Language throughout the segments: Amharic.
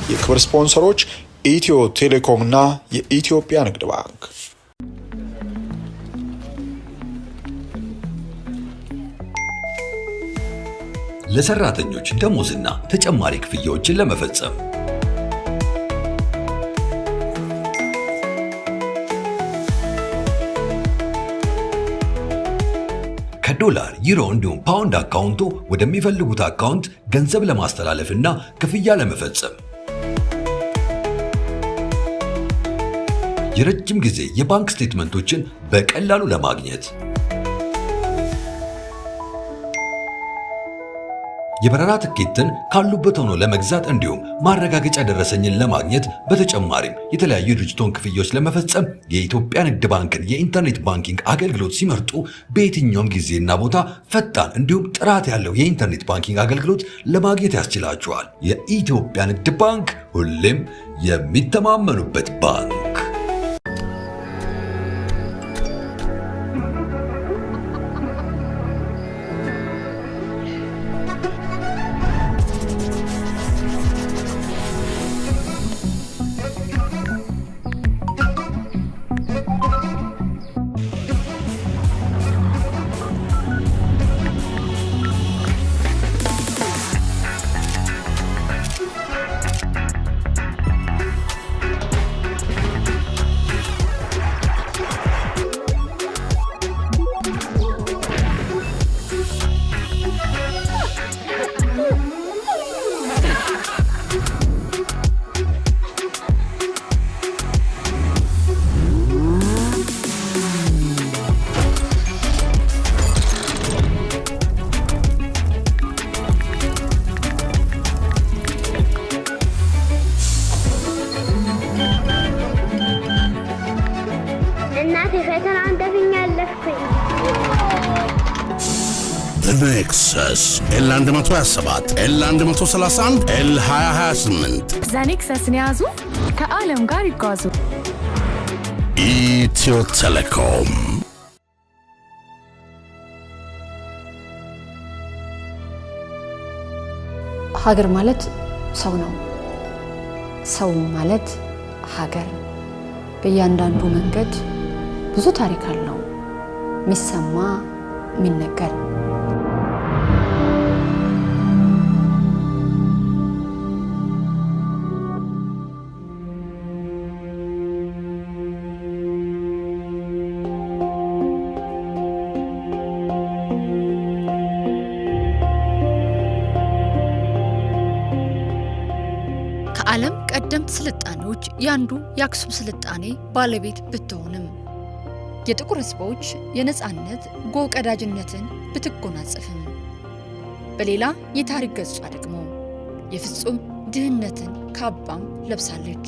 የክብር ስፖንሰሮች ኢትዮ ቴሌኮም እና የኢትዮጵያ ንግድ ባንክ። ለሰራተኞች ደሞዝና ተጨማሪ ክፍያዎችን ለመፈጸም ከዶላር፣ ዩሮ እንዲሁም ፓውንድ አካውንቶ ወደሚፈልጉት አካውንት ገንዘብ ለማስተላለፍና ክፍያ ለመፈጸም የረጅም ጊዜ የባንክ ስቴትመንቶችን በቀላሉ ለማግኘት የበረራ ትኬትን ካሉበት ሆኖ ለመግዛት እንዲሁም ማረጋገጫ ደረሰኝን ለማግኘት በተጨማሪም የተለያዩ ድርጅቶች ክፍያዎች ለመፈጸም የኢትዮጵያ ንግድ ባንክን የኢንተርኔት ባንኪንግ አገልግሎት ሲመርጡ በየትኛውም ጊዜና ቦታ ፈጣን እንዲሁም ጥራት ያለው የኢንተርኔት ባንኪንግ አገልግሎት ለማግኘት ያስችላቸዋል። የኢትዮጵያ ንግድ ባንክ ሁሌም የሚተማመኑበት ባንክ። Nexus L127 L131 L2028 ዛኔክሰስን ያዙ ከዓለም ጋር ይጓዙ። ኢትዮ ቴሌኮም። ሀገር ማለት ሰው ነው። ሰው ማለት ሀገር። በእያንዳንዱ መንገድ ብዙ ታሪክ አለው፣ የሚሰማ የሚነገር። ከዓለም ቀደምት ስልጣኔዎች ያንዱ የአክሱም ስልጣኔ ባለቤት ብትሆንም የጥቁር ሕዝቦች የነጻነት ጎቀዳጅነትን ብትጎናጸፍም በሌላ የታሪክ ገጿ ደግሞ የፍጹም ድህነትን ካባም ለብሳለች።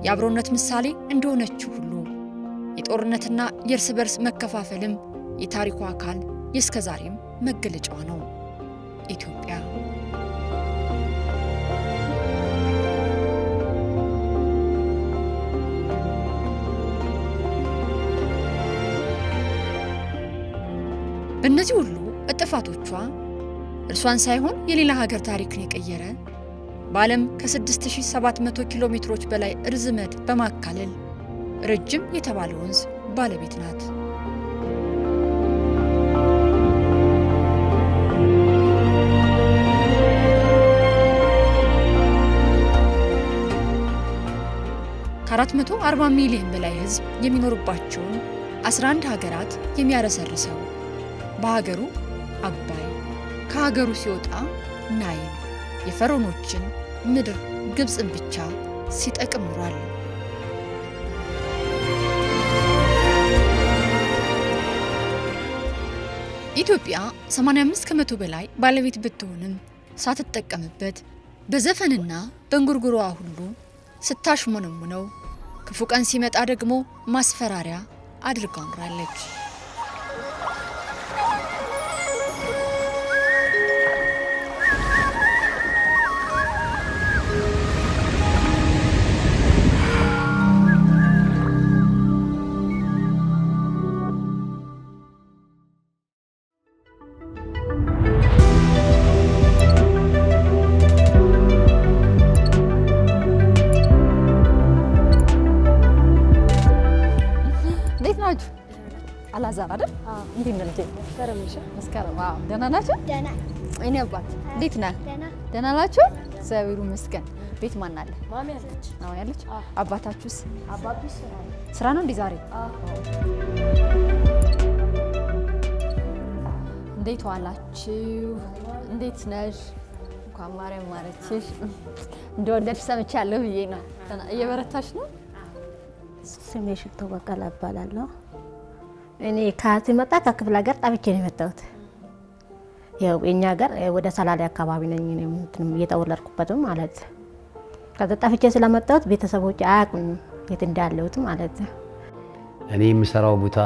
የአብሮነት ምሳሌ እንደሆነችው ሁሉ የጦርነትና የእርስ በርስ መከፋፈልም የታሪኩ አካል የእስከዛሬም መገለጫዋ ነው። ኢትዮጵያ በእነዚህ ሁሉ እጥፋቶቿ እርሷን ሳይሆን የሌላ ሀገር ታሪክን የቀየረ በዓለም ከ6700 ኪሎ ሜትሮች በላይ ርዝመት በማካለል ረጅም የተባለ ወንዝ ባለቤት ናት። ከ440 ሚሊዮን በላይ ሕዝብ የሚኖርባቸውን 11 ሀገራት የሚያረሰርሰው በሀገሩ አባይ ከሀገሩ ሲወጣ ናይል የፈርዖኖችን ምድር ግብፅን ብቻ ሲጠቅም ኖሯል። ኢትዮጵያ 85 ከመቶ በላይ ባለቤት ብትሆንም ሳትጠቀምበት በዘፈንና በእንጉርጉሯ ሁሉ ስታሽሞነሙነው ክፉ ቀን ሲመጣ ደግሞ ማስፈራሪያ አድርጋ ኖራለች። ዘር አይደል? እንዴት ነው ልጄ? መስከረም ዋው፣ ደህና ናችሁ? ደህና እኔ አባት እንዴት ነህ? ደህና ናችሁ? እግዚአብሔር ይመስገን። ቤት ማን አለ? ማሚ አለች። አዎ ያለች። አባታችሁስ? አባቢ ስራ ነው እንዴ ዛሬ? እንዴት ዋላችሁ? እንዴት ነሽ? እንኳን ማርያም ማረችሽ። እንደወለድሽ ሰምቻለሁ ብዬ ነው። እየበረታሽ ነው? ስሜ ሽቶ በቀለ እባላለሁ። እኔ ከሲመጣ ከክፍለ ሀገር ጠብቼ ነው የመጣሁት። ያው የኛ ሀገር ወደ ሰላሌ አካባቢ ነኝ እኔ እየተወለድኩበትም ማለት ከዛ ጠፍቼ ስለመጣሁት ቤተሰቦች አያውቁኝም የት እንዳለሁት ማለት ነው። እኔ የምሰራው ቦታ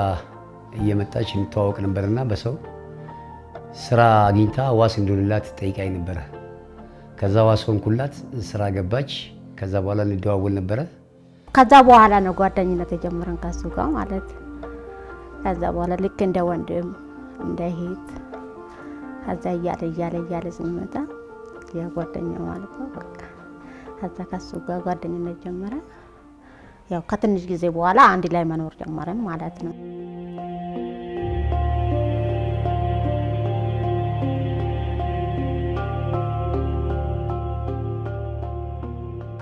እየመጣች እንተዋወቅ ነበርና በሰው ስራ አግኝታ ዋስ እንደሆነላት ጠይቃኝ ነበረ። ከዛ ዋስ ሆንኩላት፣ ስራ ገባች። ከዛ በኋላ እንደዋወል ነበረ። ከዛ በኋላ ነው ጓደኝነት የጀመረን ከሱ ጋር ማለት። ከዛ በኋላ ልክ እንደ ወንድም እንደ እህት ከዛ እያለ ሲመጣ የጓደኛ ማለት ነው በቃ። ከዛ ከሱ ጋር ጓደኝነት ጀመረ። ያው ከትንሽ ጊዜ በኋላ አንድ ላይ መኖር ጀመረን ማለት ነው።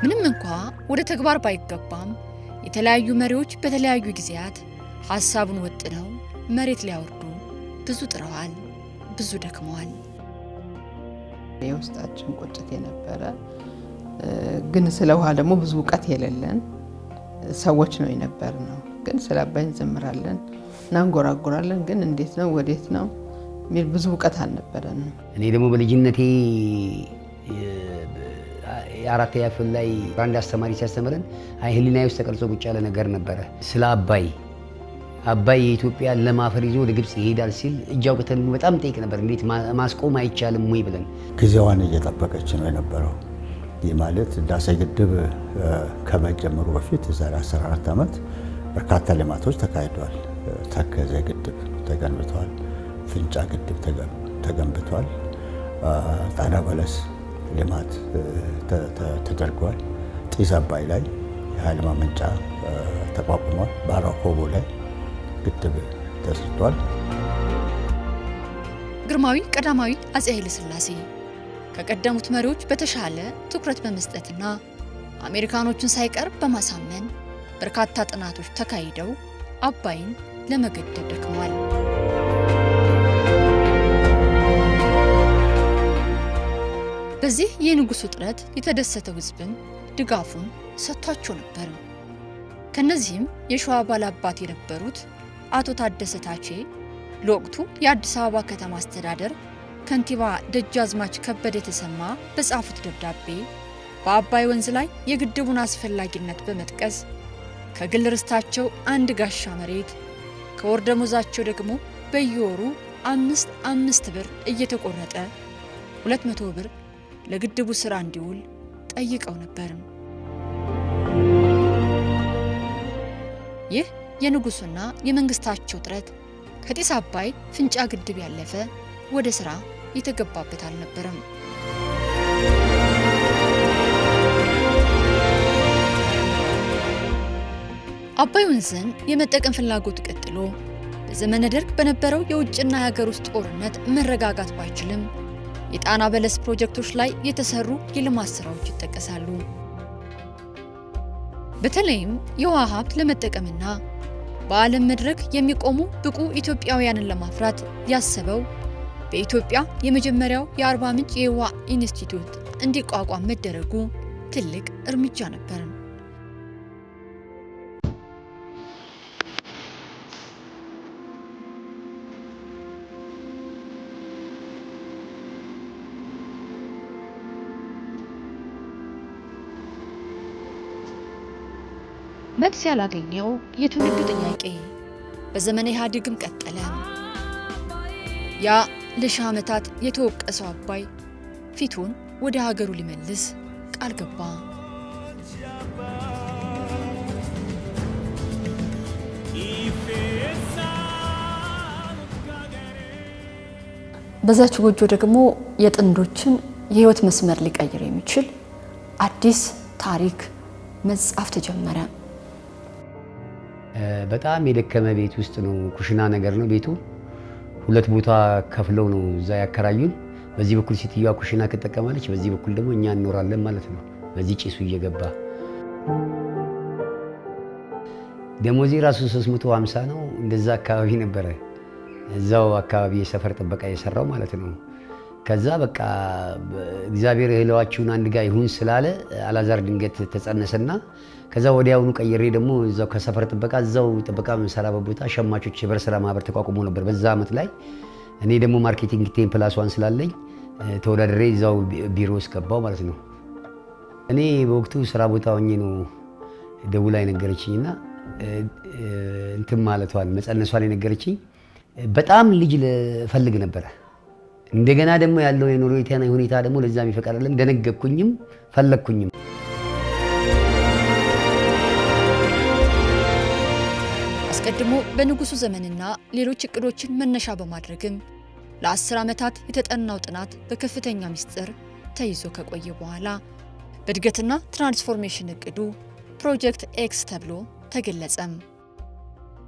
ምንም እንኳ ወደ ተግባር ባይገባም የተለያዩ መሪዎች በተለያዩ ጊዜያት ሐሳቡን ወጥነው መሬት ሊያወርዱ ብዙ ጥረዋል፣ ብዙ ደክመዋል። የውስጣችን ቁጭት የነበረ ግን ስለ ውሃ ደግሞ ብዙ እውቀት የሌለን ሰዎች ነው የነበርነው። ግን ስለ አባይ እንዘምራለን እናንጎራጉራለን፣ ግን እንዴት ነው ወዴት ነው የሚል ብዙ እውቀት አልነበረንም። እኔ ደግሞ በልጅነቴ የአራተኛ ክፍል ላይ አንድ አስተማሪ ሲያስተምረን ህሊናዬ ውስጥ ተቀርጾ ቁጭ ያለ ነገር ነበረ። ስለ አባይ የኢትዮጵያ ለም አፈር ይዞ ወደ ግብጽ ይሄዳል ሲል እጅ አውጥተን በጣም ጠይቅ ነበር። እንዴት ማስቆም አይቻልም ወይ ብለን ጊዜዋን እየጠበቀች ነው የነበረው። ይህ ማለት ህዳሴ ግድብ ከመጀመሩ በፊት የዛሬ 14 ዓመት በርካታ ልማቶች ተካሂደዋል። ተከዜ ግድብ ተገንብቷል። ፍንጫ ግድብ ተገንብቷል። ጣና በለስ ልማት ተደርጓል። ጢስ አባይ ላይ የኃይል ማመንጫ ተቋቁሟል። ባራኮቦ ላይ ግድብ ተሰርቷል። ግርማዊ ቀዳማዊ አፄ ኃይለ ሥላሴ ከቀደሙት መሪዎች በተሻለ ትኩረት በመስጠትና አሜሪካኖችን ሳይቀር በማሳመን በርካታ ጥናቶች ተካሂደው አባይን ለመገደብ ደክመዋል። በዚህ የንጉሱ ጥረት የተደሰተው ህዝብም ድጋፉን ሰጥቷቸው ነበር። ከነዚህም የሸዋ ባላባት የነበሩት አቶ ታደሰ ታቼ ለወቅቱ የአዲስ አበባ ከተማ አስተዳደር ከንቲባ ደጃዝማች ከበደ ተሰማ በጻፉት ደብዳቤ በአባይ ወንዝ ላይ የግድቡን አስፈላጊነት በመጥቀስ ከግል ርስታቸው አንድ ጋሻ መሬት ከወር ደመወዛቸው ደግሞ በየወሩ 5 ብር እየተቆረጠ 200 ብር ለግድቡ ስራ እንዲውል ጠይቀው ነበር። ይህ የንጉሱና የመንግስታቸው ጥረት ከጢስ አባይ ፍንጫ ግድብ ያለፈ ወደ ስራ የተገባበት አልነበረም። አባይ ወንዝን የመጠቀም ፍላጎት ቀጥሎ በዘመነ ደርግ በነበረው የውጭና የሀገር ውስጥ ጦርነት መረጋጋት ባይችልም የጣና በለስ ፕሮጀክቶች ላይ የተሰሩ የልማት ስራዎች ይጠቀሳሉ። በተለይም የውሃ ሀብት ለመጠቀምና በዓለም መድረክ የሚቆሙ ብቁ ኢትዮጵያውያንን ለማፍራት ያሰበው በኢትዮጵያ የመጀመሪያው የአርባ ምንጭ የውሃ ኢንስቲትዩት እንዲቋቋም መደረጉ ትልቅ እርምጃ ነበር። መልስ ያላገኘው የትውልድ ጥያቄ በዘመነ ኢህአዴግም ቀጠለ። ያ ለሺህ ዓመታት የተወቀሰው አባይ ፊቱን ወደ ሀገሩ ሊመልስ ቃል ገባ። በዛች ጎጆ ደግሞ የጥንዶችን የህይወት መስመር ሊቀይር የሚችል አዲስ ታሪክ መጻፍ ተጀመረ። በጣም የደከመ ቤት ውስጥ ነው። ኩሽና ነገር ነው ቤቱ። 2 ቦታ ከፍለው ነው እዛ ያከራዩን። በዚህ በኩል ሴትዮዋ ኩሽና ከተጠቀማለች፣ በዚህ በኩል ደግሞ እኛ እንኖራለን ማለት ነው። በዚህ ጭሱ እየገባ ደሞዜ ራሱ 350 ነው እንደዛ አካባቢ ነበረ። እዛው አካባቢ የሰፈር ጥበቃ የሰራው ማለት ነው። ከዛ በቃ እግዚአብሔር እህለዋችሁን አንድ ጋር ይሁን ስላለ አላዛር ድንገት ተጸነሰና ከዛ ወዲያውኑ ቀይሬ ደግሞ እዛው ከሰፈር ጥበቃ እዛው ጥበቃ መሰራበት ቦታ ሸማቾች የህብረት ስራ ማህበር ተቋቁሞ ነበር በዛ አመት ላይ። እኔ ደግሞ ማርኬቲንግ 10+1 ስላለኝ ተወዳድሬ እዛው ቢሮ ውስጥ ገባው ማለት ነው። እኔ በወቅቱ ስራ ቦታ ሆኜ ነው ደውላ የነገረችኝና እንትን ማለቷን መጸነሷን የነገረችኝ። በጣም ልጅ ልፈልግ ነበረ። እንደገና ደግሞ ያለው የኑሮ ሁኔታ ደግሞ ለዛ የሚፈቅድ አይደለም። ደነገኩኝም ፈለግኩኝም። አስቀድሞ በንጉሱ ዘመንና ሌሎች እቅዶችን መነሻ በማድረግም ለ10 ዓመታት የተጠናው ጥናት በከፍተኛ ምስጢር ተይዞ ከቆየ በኋላ በእድገትና ትራንስፎርሜሽን እቅዱ ፕሮጀክት ኤክስ ተብሎ ተገለጸም።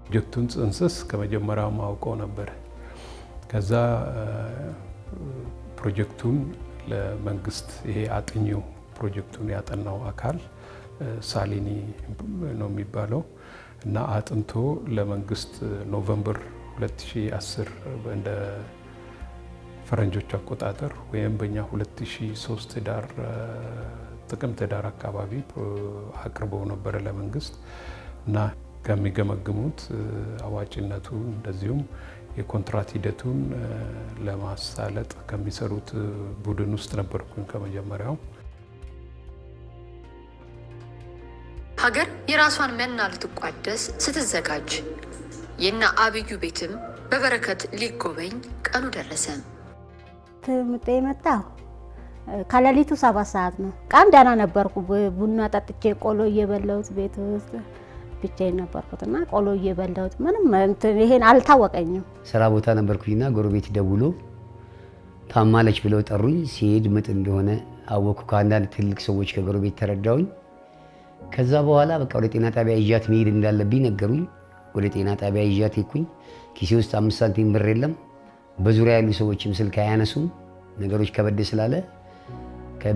ፕሮጀክቱን ጽንስስ ከመጀመሪያው ማውቀው ነበር። ከዛ ፕሮጀክቱን ለመንግስት ይሄ አጥኚው ፕሮጀክቱን ያጠናው አካል ሳሊኒ ነው የሚባለው እና አጥንቶ ለመንግስት ኖቬምበር 2010 እንደ ፈረንጆች አቆጣጠር ወይም በእኛ 2003 ጥቅምት ዳር አካባቢ አቅርበው ነበር ለመንግስት እና ከሚገመግሙት አዋጭነቱ እንደዚሁም የኮንትራት ሂደቱን ለማሳለጥ ከሚሰሩት ቡድን ውስጥ ነበርኩኝ ከመጀመሪያው። ሀገር የራሷን መና ልትቋደስ ስትዘጋጅ የና አብዩ ቤትም በበረከት ሊጎበኝ ቀኑ ደረሰ። ትምጤ መጣው ከሌሊቱ 7 ሰዓት ነው። ቃም ደህና ነበርኩ። ቡና ጠጥቼ ቆሎ እየበላሁት ቤት ውስጥ ብቻዬን ነበርኩትና ቆሎ እየበላሁት ምንም ይሄን አልታወቀኝም። ስራ ቦታ ነበርኩኝና ጎረቤት ደውሎ ታማለች ብለው ጠሩኝ። ሲሄድ ምጥ እንደሆነ አወኩ። ከአንዳንድ ትልቅ ሰዎች ከጎረቤት ተረዳሁኝ። ከዛ በኋላ በቃ ወደ ጤና ጣቢያ ይዣት መሄድ እንዳለብኝ ነገሩኝ። ወደ ጤና ጣቢያ ይዣት ሄድኩኝ። ኪሴ ውስጥ 5 ሳንቲም ብር የለም። በዙሪያ ያሉ ሰዎችም ስልክ አያነሱም። ነገሮች ከበድ ስላለ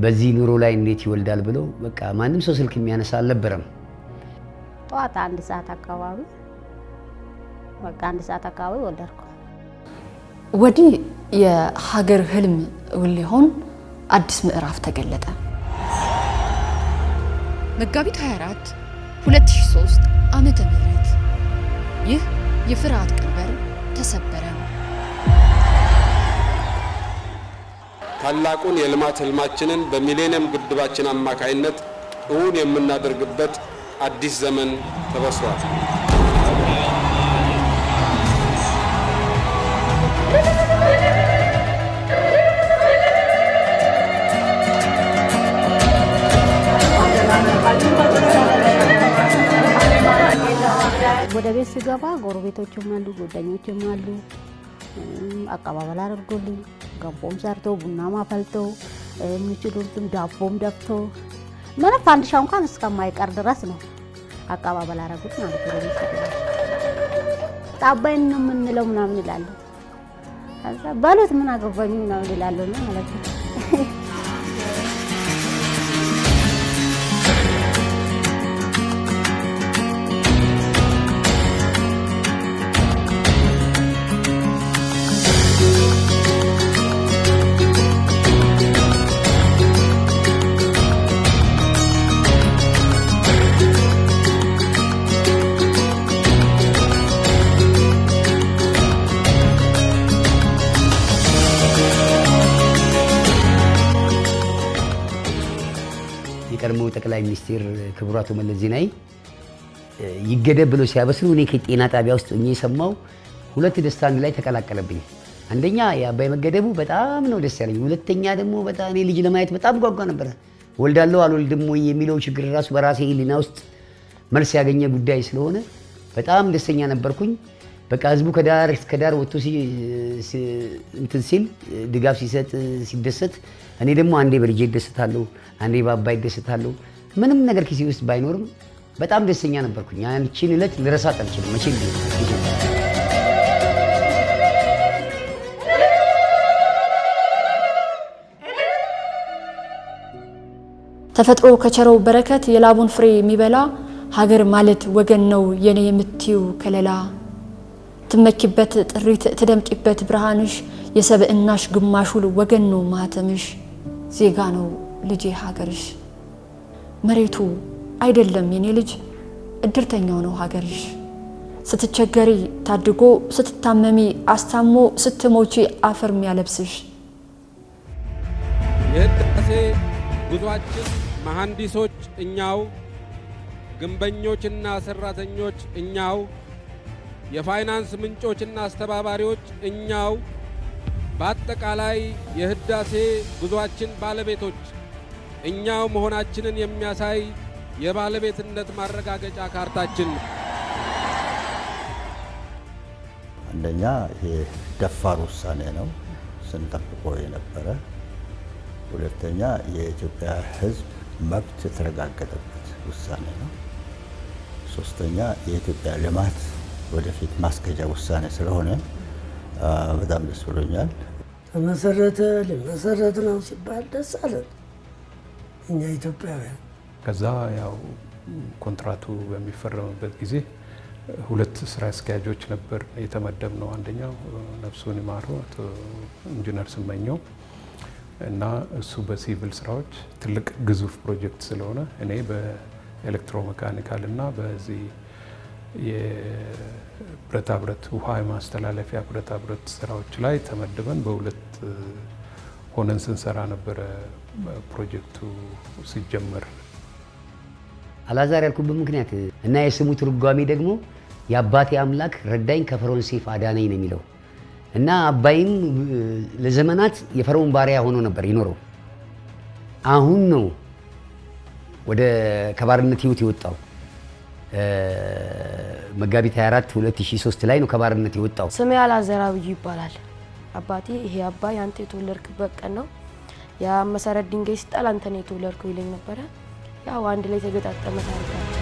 በዚህ ኑሮ ላይ እንዴት ይወልዳል ብለው በቃ ማንም ሰው ስልክ የሚያነሳ አልነበረም። ጠዋት 1 ሰዓት አካባቢ በቃ 1 ሰዓት አካባቢ ወለድኩ። ወዲህ የሀገር ህልም እውን ሊሆን አዲስ ምዕራፍ ተገለጠ። መጋቢት 24 2003 ዓመተ ምህረት ይህ የፍርሃት ቀንበር ተሰበረ። ታላቁን የልማት ህልማችንን በሚሌኒየም ግድባችን አማካይነት እውን የምናደርግበት አዲስ ዘመን ተበስሯል። ወደ ቤት ስገባ ጎረቤቶችም አሉ፣ ጓደኞችም አሉ። አቀባበል አድርጎልኝ ገንቦም ሰርቶ ቡናም አፈልቶ የሚችሉትም ዳቦም ደፍቶ ምንም ፋንዲሻ እንኳን እስከማይቀር ድረስ ነው አቀባበል አደረጉት ማለት ነው። ጣባይን ነው የምንለው ምናምን ይላሉ። ከዛ ባሉት ምን አገባኝ ምናምን ይላሉ ነው ማለት ነው። የቀድሞ ጠቅላይ ሚኒስትር ክቡር አቶ መለስ ዜናዊ ይገደብ ብሎ ሲያበስሩ እኔ ከጤና ጣቢያ ውስጥ ሆኜ የሰማው 2 ደስታ አንድ ላይ ተቀላቀለብኝ። አንደኛ የአባይ መገደቡ በጣም ነው ደስ ያለኝ። ሁለተኛ ደግሞ በጣም እኔ ልጅ ለማየት በጣም ጓጓ ነበር። ወልዳለሁ አልወልድም ወይ የሚለው ችግር ራሱ በራሴ ሕሊና ውስጥ መልስ ያገኘ ጉዳይ ስለሆነ በጣም ደስተኛ ነበርኩኝ። በቃ ህዝቡ ከዳር እስከ ዳር ወጥቶ እንትን ሲል ድጋፍ ሲሰጥ ሲደሰት፣ እኔ ደግሞ አንዴ በልጄ እደሰታለሁ፣ አንዴ በአባይ እደሰታለሁ። ምንም ነገር ኪሴ ውስጥ ባይኖርም በጣም ደስተኛ ነበርኩኝ። ያንቺን ዕለት ልረሳት አልችልም መቼም ቢሆን። ተፈጥሮ ከቸረው በረከት የላቡን ፍሬ የሚበላ ሀገር ማለት ወገን ነው የኔ የምትዩ ከለላ ትመኪበት ጥሪት ትደምቂበት ብርሃንሽ የሰብእናሽ ግማሹል ወገን ነው ማተምሽ ዜጋ ነው ልጄ ሀገርሽ መሬቱ አይደለም የኔ ልጅ እድርተኛው ነው ሀገርሽ ስትቸገሪ ታድጎ ስትታመሚ አስታሞ ስትሞቺ አፈርም ያለብስሽ የህዳሴ ጉዟችን መሐንዲሶች እኛው ግንበኞችና ሰራተኞች እኛው የፋይናንስ ምንጮችና አስተባባሪዎች እኛው በአጠቃላይ የህዳሴ ጉዟችን ባለቤቶች እኛው መሆናችንን የሚያሳይ የባለቤትነት ማረጋገጫ ካርታችን። አንደኛ ይሄ ደፋር ውሳኔ ነው ስንጠብቀው የነበረ። ሁለተኛ የኢትዮጵያ ህዝብ መብት የተረጋገጠበት ውሳኔ ነው። ሶስተኛ የኢትዮጵያ ልማት ወደፊት ማስኬጃ ውሳኔ ስለሆነ በጣም ደስ ብሎኛል። ተመሰረተ ሊመሰረት ነው ሲባል ደስ አለን እኛ ኢትዮጵያውያን። ከዛ ያው ኮንትራቱ በሚፈረምበት ጊዜ ሁለት ስራ አስኪያጆች ነበር የተመደብነው። አንደኛው ነፍሱን ይማረው አቶ ኢንጂነር ስመኘው እና እሱ በሲቪል ስራዎች ትልቅ ግዙፍ ፕሮጀክት ስለሆነ እኔ በኤሌክትሮሜካኒካል እና በዚህ የብረታ ብረት ውሃ የማስተላለፊያ ብረታ ብረት ስራዎች ላይ ተመድበን በሁለት ሆነን ስንሰራ ነበረ ፕሮጀክቱ ሲጀመር። አላዛር ያልኩበት ምክንያት እና የስሙ ትርጓሜ ደግሞ የአባቴ አምላክ ረዳኝ ከፈርዖን ሰይፍ አዳነኝ ነው የሚለው እና አባይም ለዘመናት የፈርዖን ባሪያ ሆኖ ነበር ይኖረው። አሁን ነው ወደ ከባርነት ህይወት የወጣው። መጋቢት 24 2003 ላይ ነው ከባርነት የወጣው። ስሜ አላዛር አብዩ ይባላል። አባቴ ይሄ አባይ አንተ የተወለድክበት ቀን ነው፣ ያ መሰረት ድንጋይ ሲጣል አንተ ነው የተወለድከው ይለኝ ነበረ። ያው አንድ ላይ ተገጣጠመ ታሪካችን።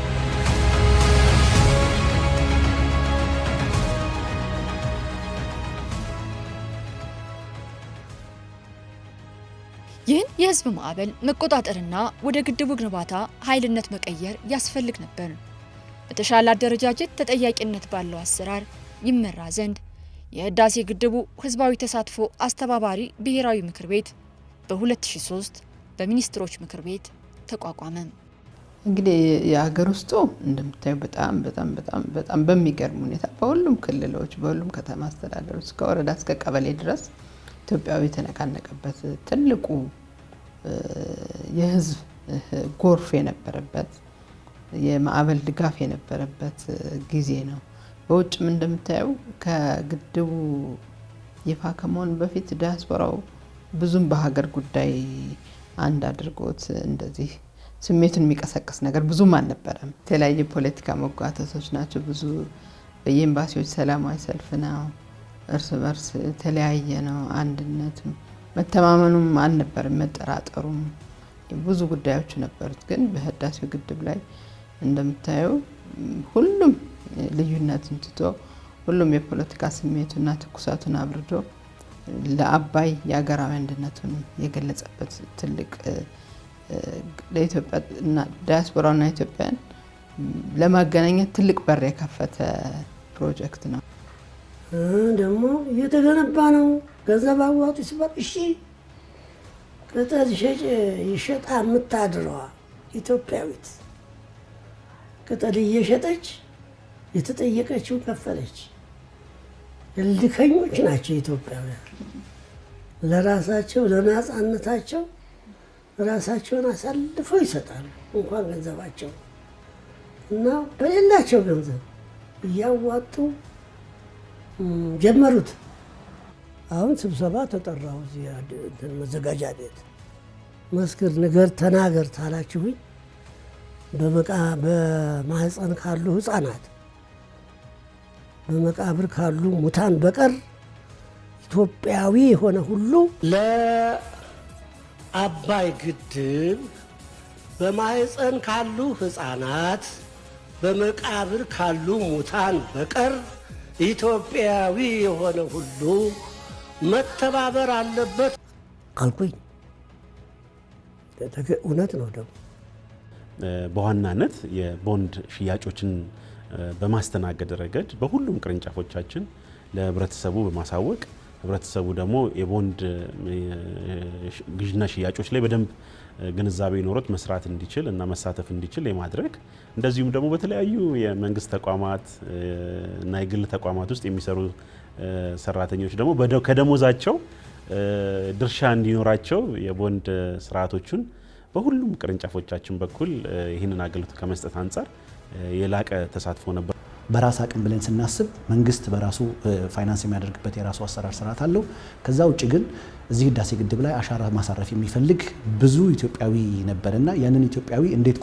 ይህን የህዝብ ማዕበል መቆጣጠርና ወደ ግድቡ ግንባታ ኃይልነት መቀየር ያስፈልግ ነበር። በተሻለ አደረጃጀት ተጠያቂነት ባለው አሰራር ይመራ ዘንድ የህዳሴ ግድቡ ህዝባዊ ተሳትፎ አስተባባሪ ብሔራዊ ምክር ቤት በ2003 በሚኒስትሮች ምክር ቤት ተቋቋመ። እንግዲህ የሀገር ውስጡ እንደምታዩ በጣም በሚገርም ሁኔታ በሁሉም ክልሎች በሁሉም ከተማ አስተዳደሮች እስከ ወረዳ እስከ ቀበሌ ድረስ ኢትዮጵያዊ የተነቃነቀበት ትልቁ የህዝብ ጎርፍ የነበረበት የማዕበል ድጋፍ የነበረበት ጊዜ ነው። በውጭም እንደምታዩ ከግድቡ ይፋ ከመሆኑ በፊት ዲያስፖራው ብዙም በሀገር ጉዳይ አንድ አድርጎት እንደዚህ ስሜቱን የሚቀሰቀስ ነገር ብዙም አልነበረም። የተለያዩ ፖለቲካ መጓተቶች ናቸው። ብዙ በየኤምባሲዎች ሰላማዊ ሰልፍ ነው። እርስ በርስ የተለያየ ነው። አንድነትም መተማመኑም አልነበረም። መጠራጠሩም ብዙ ጉዳዮች ነበሩት። ግን በህዳሴው ግድብ ላይ እንደምታየው ሁሉም ልዩነትን ትቶ ሁሉም የፖለቲካ ስሜቱና ትኩሳቱን አብርዶ ለአባይ የሀገራዊ አንድነቱን የገለጸበት ትልቅ ለኢትዮጵያ እና ዲያስፖራና ኢትዮጵያን ለማገናኘት ትልቅ በር የከፈተ ፕሮጀክት ነው። ደግሞ እየተገነባ ነው። ገንዘብ አዋጡ ሲባል እሺ ቅጠል ይሸጣ የምታድረዋ ኢትዮጵያዊት ቅጠል እየሸጠች የተጠየቀችው ከፈለች። እልከኞች ናቸው ኢትዮጵያውያን። ለራሳቸው ለነፃነታቸው ራሳቸውን አሳልፈው ይሰጣሉ፣ እንኳን ገንዘባቸው እና በሌላቸው ገንዘብ እያዋጡ ጀመሩት። አሁን ስብሰባ ተጠራው እዚህ መዘጋጃ ቤት። መስክር ንገር ተናገር ታላችሁኝ በማህፀን ካሉ ህፃናት በመቃብር ካሉ ሙታን በቀር ኢትዮጵያዊ የሆነ ሁሉ ለአባይ ግድብ በማህፀን ካሉ ህፃናት በመቃብር ካሉ ሙታን በቀር ኢትዮጵያዊ የሆነ ሁሉ መተባበር አለበት አልኩኝ። እውነት ነው ደግሞ በዋናነት የቦንድ ሽያጮችን በማስተናገድ ረገድ በሁሉም ቅርንጫፎቻችን ለህብረተሰቡ በማሳወቅ ህብረተሰቡ ደግሞ የቦንድ ግዥና ሽያጮች ላይ በደንብ ግንዛቤ ኖሮት መስራት እንዲችል እና መሳተፍ እንዲችል የማድረግ እንደዚሁም ደግሞ በተለያዩ የመንግስት ተቋማት እና የግል ተቋማት ውስጥ የሚሰሩ ሰራተኞች ደግሞ ከደሞዛቸው ድርሻ እንዲኖራቸው የቦንድ ስርዓቶቹን በሁሉም ቅርንጫፎቻችን በኩል ይህንን አገልግሎት ከመስጠት አንጻር የላቀ ተሳትፎ ነበር። በራስ አቅም ብለን ስናስብ መንግስት በራሱ ፋይናንስ የሚያደርግበት የራሱ አሰራር ስርዓት አለው። ከዛ ውጭ ግን እዚህ ህዳሴ ግድብ ላይ አሻራ ማሳረፍ የሚፈልግ ብዙ ኢትዮጵያዊ ነበርና ያንን ኢትዮጵያዊ እንዴት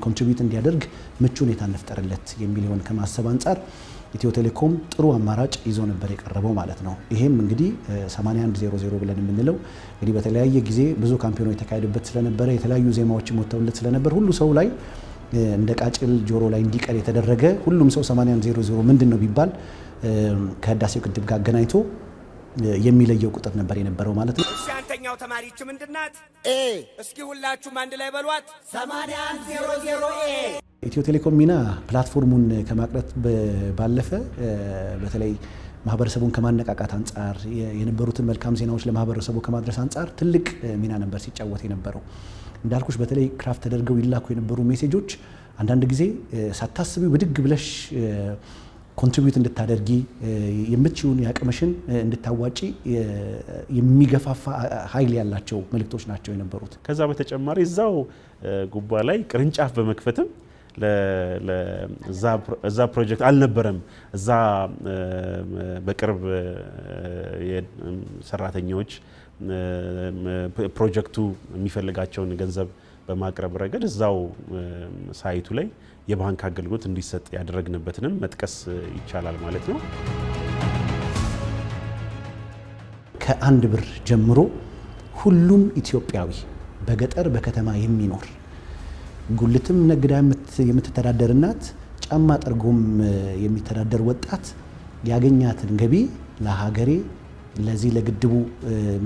ኮንትሪቢዩት እንዲያደርግ ምቹ ሁኔታ እንፍጠርለት የሚለውን ከማሰብ አንጻር ኢትዮ ቴሌኮም ጥሩ አማራጭ ይዞ ነበር የቀረበው ማለት ነው። ይሄም እንግዲህ 8100 ብለን የምንለው እንግዲህ በተለያየ ጊዜ ብዙ ካምፔኖች የተካሄዱበት ስለነበረ የተለያዩ ዜማዎች ወጥተውለት ስለነበር ሁሉ ሰው ላይ እንደ ቃጭል ጆሮ ላይ እንዲቀር የተደረገ ሁሉም ሰው 8100 ምንድነው ቢባል ከህዳሴው ግድብ ጋር አገናኝቶ የሚለየው ቁጥር ነበር የነበረው ማለት ነው። እሺ አንተኛው ተማሪች ምንድናት? እስኪ ሁላችሁም አንድ ላይ በሏት 8100 ኢትዮ ቴሌኮም ሚና ፕላትፎርሙን ከማቅረት ባለፈ በተለይ ማህበረሰቡን ከማነቃቃት አንጻር የነበሩትን መልካም ዜናዎች ለማህበረሰቡ ከማድረስ አንጻር ትልቅ ሚና ነበር ሲጫወት የነበረው። እንዳልኩሽ በተለይ ክራፍት ተደርገው ይላኩ የነበሩ ሜሴጆች አንዳንድ ጊዜ ሳታስቢ ብድግ ብለሽ ኮንትሪቢዩት እንድታደርጊ የምትችውን ያቀመሽን እንድታዋጪ የሚገፋፋ ኃይል ያላቸው መልእክቶች ናቸው የነበሩት። ከዛ በተጨማሪ እዛው ጉባ ላይ ቅርንጫፍ በመክፈትም እዛ ፕሮጀክት አልነበረም። እዛ በቅርብ ሰራተኞች ፕሮጀክቱ የሚፈልጋቸውን ገንዘብ በማቅረብ ረገድ እዛው ሳይቱ ላይ የባንክ አገልግሎት እንዲሰጥ ያደረግንበትንም መጥቀስ ይቻላል ማለት ነው። ከአንድ ብር ጀምሮ ሁሉም ኢትዮጵያዊ በገጠር በከተማ የሚኖር ጉልትም ነግዳ የምትተዳደር እናት፣ ጫማ ጠርጎም የሚተዳደር ወጣት ያገኛትን ገቢ ለሀገሬ ለዚህ ለግድቡ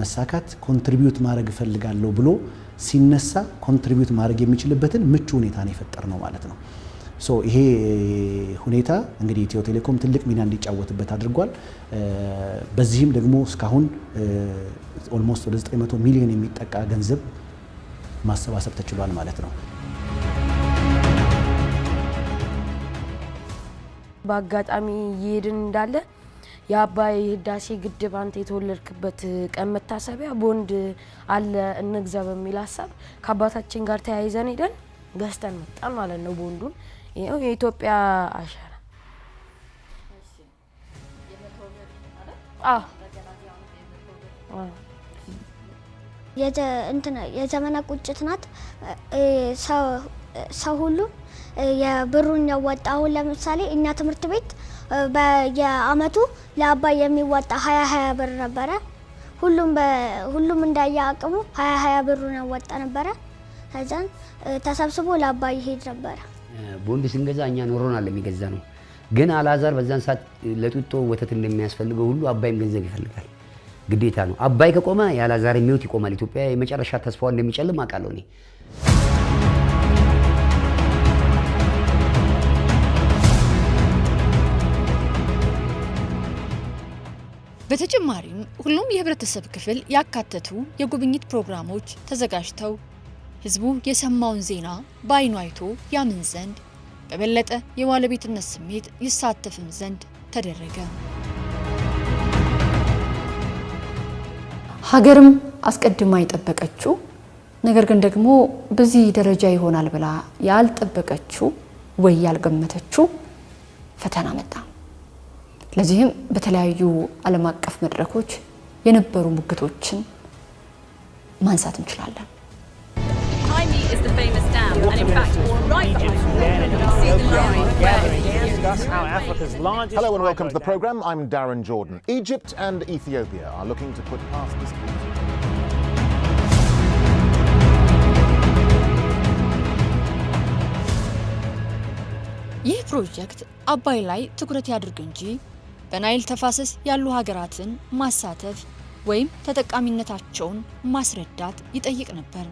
መሳካት ኮንትሪቢዩት ማድረግ እፈልጋለሁ ብሎ ሲነሳ ኮንትሪቢዩት ማድረግ የሚችልበትን ምቹ ሁኔታ ነው የፈጠር ነው ማለት ነው። ይሄ ሁኔታ እንግዲህ ኢትዮ ቴሌኮም ትልቅ ሚና እንዲጫወትበት አድርጓል። በዚህም ደግሞ እስካሁን ኦልሞስት ወደ 900 ሚሊዮን የሚጠጋ ገንዘብ ማሰባሰብ ተችሏል ማለት ነው። በአጋጣሚ እየሄድን እንዳለ የአባይ ህዳሴ ግድብ አንተ የተወለድክበት ቀን መታሰቢያ ቦንድ አለ እንግዛ በሚል ሀሳብ ከአባታችን ጋር ተያይዘን ሄደን ገዝተን መጣን ማለት ነው። ቦንዱን ይሄው የኢትዮጵያ አሻራ የዘመነ ቁጭት ናት። ሰው ሁሉ የብሩን ያወጣ። አሁን ለምሳሌ እኛ ትምህርት ቤት በየአመቱ ለአባይ የሚወጣ 20 ብር ነበረ። ሁሉም እንዳየ አቅሙ 20 ብሩን ያወጣ ነበረ። ከዛን ተሰብስቦ ለአባይ ይሄድ ነበረ። ቦንድ ስንገዛ እኛ ኖሮናል የሚገዛ ነው። ግን አላዛር በዛን ሰዓት ለጡጦ ወተት እንደሚያስፈልገው ሁሉ አባይም ገንዘብ ይፈልጋል፣ ግዴታ ነው። አባይ ከቆመ የአላዛር የሚወት ይቆማል። ኢትዮጵያ የመጨረሻ ተስፋዋ እንደሚጨልም አውቃለሁ እኔ። በተጨማሪም ሁሉም የህብረተሰብ ክፍል ያካተቱ የጉብኝት ፕሮግራሞች ተዘጋጅተው ህዝቡ የሰማውን ዜና በአይኑ አይቶ ያምን ዘንድ በበለጠ የባለቤትነት ስሜት ይሳተፍም ዘንድ ተደረገ። ሀገርም አስቀድማ የጠበቀችው ነገር ግን ደግሞ በዚህ ደረጃ ይሆናል ብላ ያልጠበቀችው ወይ ያልገመተችው ፈተና መጣ። ለዚህም በተለያዩ ዓለም አቀፍ መድረኮች የነበሩ ሙግቶችን ማንሳት እንችላለን። Hello and welcome to the program. I'm Darren Jordan. Egypt and Ethiopia are looking to put past disputes. ይህ ፕሮጀክት አባይ ላይ ትኩረት ያድርግ እንጂ በናይል ተፋሰስ ያሉ ሀገራትን ማሳተፍ ወይም ተጠቃሚነታቸውን ማስረዳት ይጠይቅ ነበር።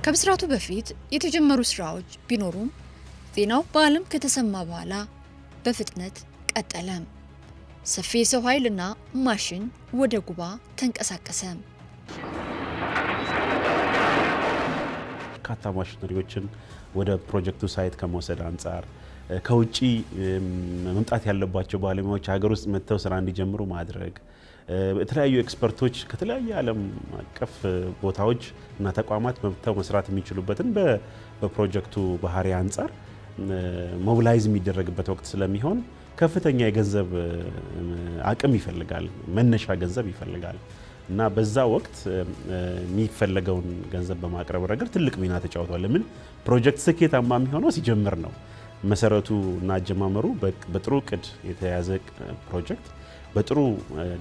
ከብስራቱ በፊት የተጀመሩ ስራዎች ቢኖሩም ዜናው በዓለም ከተሰማ በኋላ በፍጥነት ቀጠለ። ሰፊ የሰው ኃይልና ማሽን ወደ ጉባ ተንቀሳቀሰ። በርካታ ማሽነሪዎችን ወደ ፕሮጀክቱ ሳይት ከመውሰድ አንጻር ከውጪ መምጣት ያለባቸው ባለሙያዎች ሀገር ውስጥ መጥተው ስራ እንዲጀምሩ ማድረግ የተለያዩ ኤክስፐርቶች ከተለያየ ዓለም አቀፍ ቦታዎች እና ተቋማት መጥተው መስራት የሚችሉበትን በፕሮጀክቱ ባህሪ አንጻር ሞቢላይዝ የሚደረግበት ወቅት ስለሚሆን ከፍተኛ የገንዘብ አቅም ይፈልጋል፣ መነሻ ገንዘብ ይፈልጋል እና በዛ ወቅት የሚፈለገውን ገንዘብ በማቅረብ ረገድ ትልቅ ሚና ተጫውቷል። ለምን ፕሮጀክት ስኬታማ የሚሆነው ሲጀምር ነው። መሰረቱ እና አጀማመሩ በጥሩ እቅድ የተያዘ ፕሮጀክት በጥሩ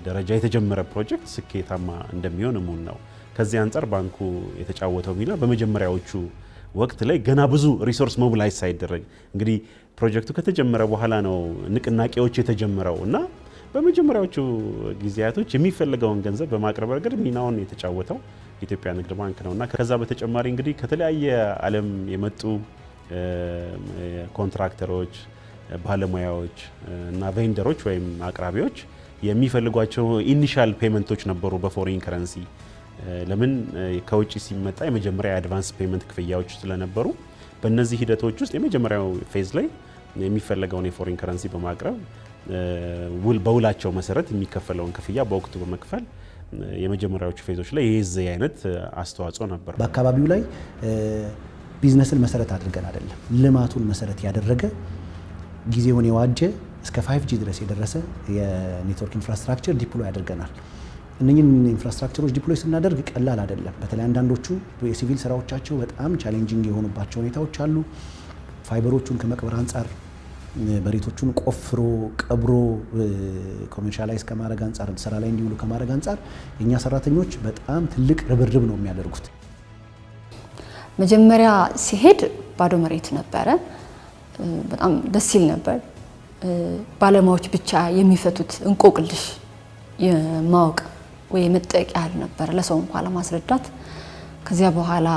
ደረጃ የተጀመረ ፕሮጀክት ስኬታማ እንደሚሆን እሙን ነው። ከዚህ አንጻር ባንኩ የተጫወተው ሚና በመጀመሪያዎቹ ወቅት ላይ ገና ብዙ ሪሶርስ ሞቢላይዝ ሳይደረግ እንግዲህ ፕሮጀክቱ ከተጀመረ በኋላ ነው ንቅናቄዎች የተጀመረው እና በመጀመሪያዎቹ ጊዜያቶች የሚፈልገውን ገንዘብ በማቅረብ ረገድ ሚናውን የተጫወተው የኢትዮጵያ ንግድ ባንክ ነውና ከዛ በተጨማሪ እንግዲህ ከተለያየ ዓለም የመጡ ኮንትራክተሮች፣ ባለሙያዎች እና ቬንደሮች ወይም አቅራቢዎች የሚፈልጓቸው ኢኒሻል ፔመንቶች ነበሩ በፎሬን ከረንሲ። ለምን ከውጪ ሲመጣ የመጀመሪያ አድቫንስ ፔመንት ክፍያዎች ስለነበሩ በእነዚህ ሂደቶች ውስጥ የመጀመሪያው ፌዝ ላይ የሚፈልገውን የፎሬን ከረንሲ በማቅረብ በውላቸው መሰረት የሚከፈለውን ክፍያ በወቅቱ በመክፈል የመጀመሪያዎቹ ፌዞች ላይ የዚህ አይነት አስተዋጽኦ ነበር። በአካባቢው ላይ ቢዝነስን መሰረት አድርገን አይደለም፣ ልማቱን መሰረት ያደረገ ጊዜውን የዋጀ እስከ 5G ድረስ የደረሰ የኔትወርክ ኢንፍራስትራክቸር ዲፕሎይ አድርገናል። እነኚህን ኢንፍራስትራክቸሮች ዲፕሎይ ስናደርግ ቀላል አይደለም። በተለይ አንዳንዶቹ የሲቪል ስራዎቻቸው በጣም ቻሌንጂንግ የሆኑባቸው ሁኔታዎች አሉ። ፋይበሮቹን ከመቅበር አንጻር፣ መሬቶቹን ቆፍሮ ቀብሮ ኮሜርሻላይዝ ከማድረግ አንጻር፣ ስራ ላይ እንዲውሉ ከማድረግ አንጻር የኛ ሰራተኞች በጣም ትልቅ ርብርብ ነው የሚያደርጉት። መጀመሪያ ሲሄድ ባዶ መሬት ነበረ። በጣም ደስ ይል ነበር። ባለሙያዎች ብቻ የሚፈቱት እንቆቅልሽ የማወቅ ወይ መጠየቅ ያህል ነበር ለሰው እንኳን ለማስረዳት። ከዚያ በኋላ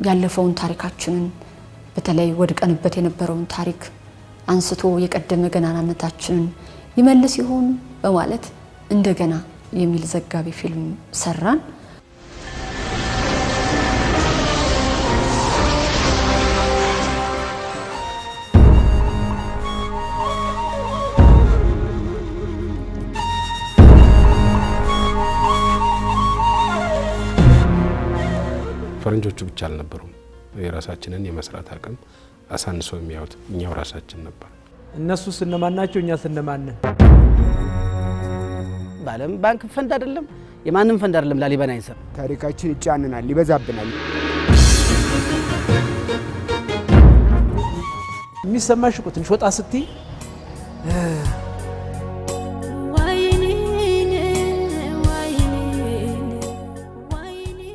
ያለፈውን ታሪካችንን በተለይ ወድቀንበት የነበረውን ታሪክ አንስቶ የቀደመ ገናናነታችንን ይመልስ ይሆን በማለት እንደገና የሚል ዘጋቢ ፊልም ሰራን። ፈረንጆቹ ብቻ አልነበሩም። የራሳችንን የመስራት አቅም አሳንሶ የሚያዩት እኛው ራሳችን ነበር። እነሱ ስነማን ናቸው? እኛ ስነማን ነን? በዓለም ባንክ ፈንድ አይደለም፣ የማንም ፈንድ አይደለም። ላሊበላ ይሰር ታሪካችን ይጫንናል፣ ይበዛብናል። የሚሰማሽ እኮ ትንሽ ወጣ ስትይ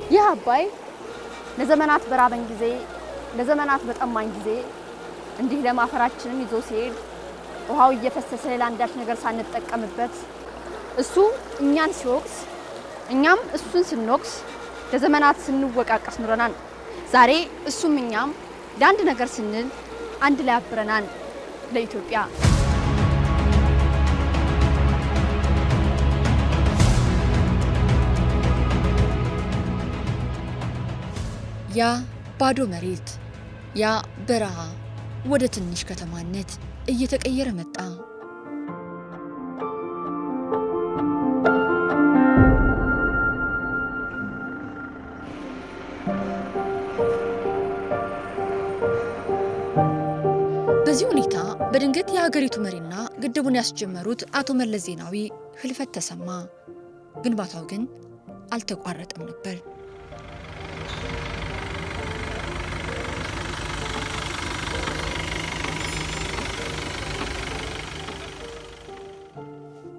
ይህ አባይ ለዘመናት በራበን ጊዜ ለዘመናት በጠማኝ ጊዜ እንዲህ ለማፈራችንን ይዞ ሲሄድ ውሃው እየፈሰሰ ለአንዳች ነገር ሳንጠቀምበት እሱ እኛን ሲወቅስ እኛም እሱን ስንወቅስ ለዘመናት ስንወቃቀስ ኑረናል። ዛሬ እሱም እኛም ለአንድ ነገር ስንል አንድ ላይ አብረናል ለኢትዮጵያ። ያ ባዶ መሬት፣ ያ በረሃ ወደ ትንሽ ከተማነት እየተቀየረ መጣ። በዚህ ሁኔታ በድንገት የሀገሪቱ መሪና ግድቡን ያስጀመሩት አቶ መለስ ዜናዊ ህልፈት ተሰማ። ግንባታው ግን አልተቋረጠም ነበር።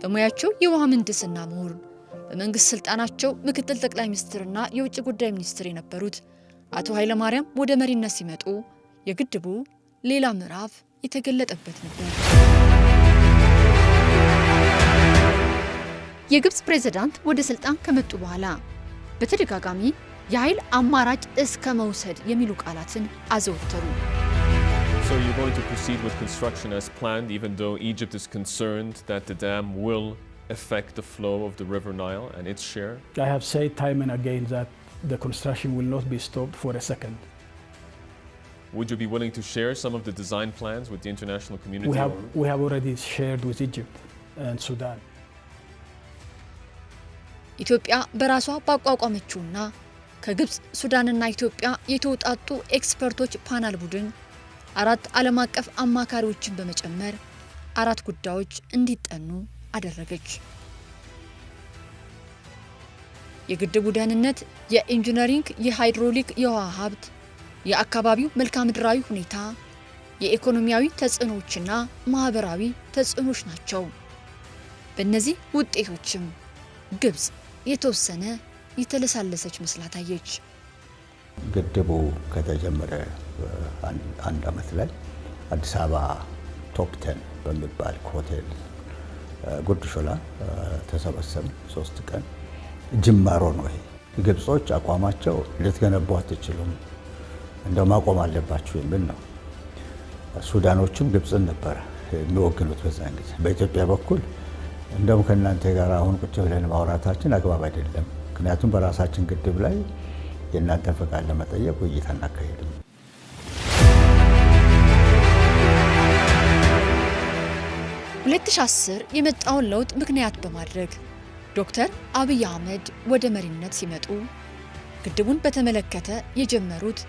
በሙያቸው የውሃ ምህንድስና ምሁር፣ በመንግስት ስልጣናቸው ምክትል ጠቅላይ ሚኒስትርና የውጭ ጉዳይ ሚኒስትር የነበሩት አቶ ኃይለ ማርያም ወደ መሪነት ሲመጡ የግድቡ ሌላ ምዕራፍ የተገለጠበት ነበር። የግብጽ ፕሬዝዳንት ወደ ስልጣን ከመጡ በኋላ በተደጋጋሚ የኃይል አማራጭ እስከ መውሰድ የሚሉ ቃላትን አዘወተሩ። So you're going to proceed with construction as planned, even though Egypt is concerned that the dam will affect the flow of the River Nile and its share? I have said time and again that the construction will not be stopped for a second. Would you be willing to share some of the design plans with the international community? We have already shared with Egypt and Sudan. ኢትዮጵያ በራሷ ባቋቋመችውና ከግብጽ ሱዳንና ኢትዮጵያ የተውጣጡ ኤክስፐርቶች ፓናል ቡድን 4 ዓለም አቀፍ አማካሪዎችን በመጨመር 4 ጉዳዮች እንዲጠኑ አደረገች። የግድቡ ደህንነት፣ የኢንጂነሪንግ፣ የሃይድሮሊክ የውሃ ሀብት፣ የአካባቢው መልክዓ ምድራዊ ሁኔታ፣ የኢኮኖሚያዊ ተጽዕኖዎችና ማህበራዊ ተጽዕኖዎች ናቸው። በእነዚህ ውጤቶችም ግብጽ የተወሰነ የተለሳለሰች መስላ ታየች። ግድቡ ከተጀመረ አንድ አመት ላይ አዲስ አበባ ቶፕ 10 በሚባል ሆቴል ጉርድ ሾላ ተሰበሰብን። 3 ቀን ጅማሮ ነው ይሄ። ግብጾች አቋማቸው ልትገነቡ አትችሉም፣ እንደው ማቆም አለባችሁ የሚል ነው። ሱዳኖችም ግብጽን ነበረ የሚወግኑት በዛን ጊዜ። በኢትዮጵያ በኩል እንደውም ከእናንተ ጋር አሁን ቁጭ ብለን ማውራታችን አግባብ አይደለም፣ ምክንያቱም በራሳችን ግድብ ላይ የእናንተን ፈቃድ ለመጠየቅ ውይይት አናካሄድም። በ2010 የመጣውን ለውጥ ምክንያት በማድረግ ዶክተር አብይ አህመድ ወደ መሪነት ሲመጡ ግድቡን በተመለከተ የጀመሩት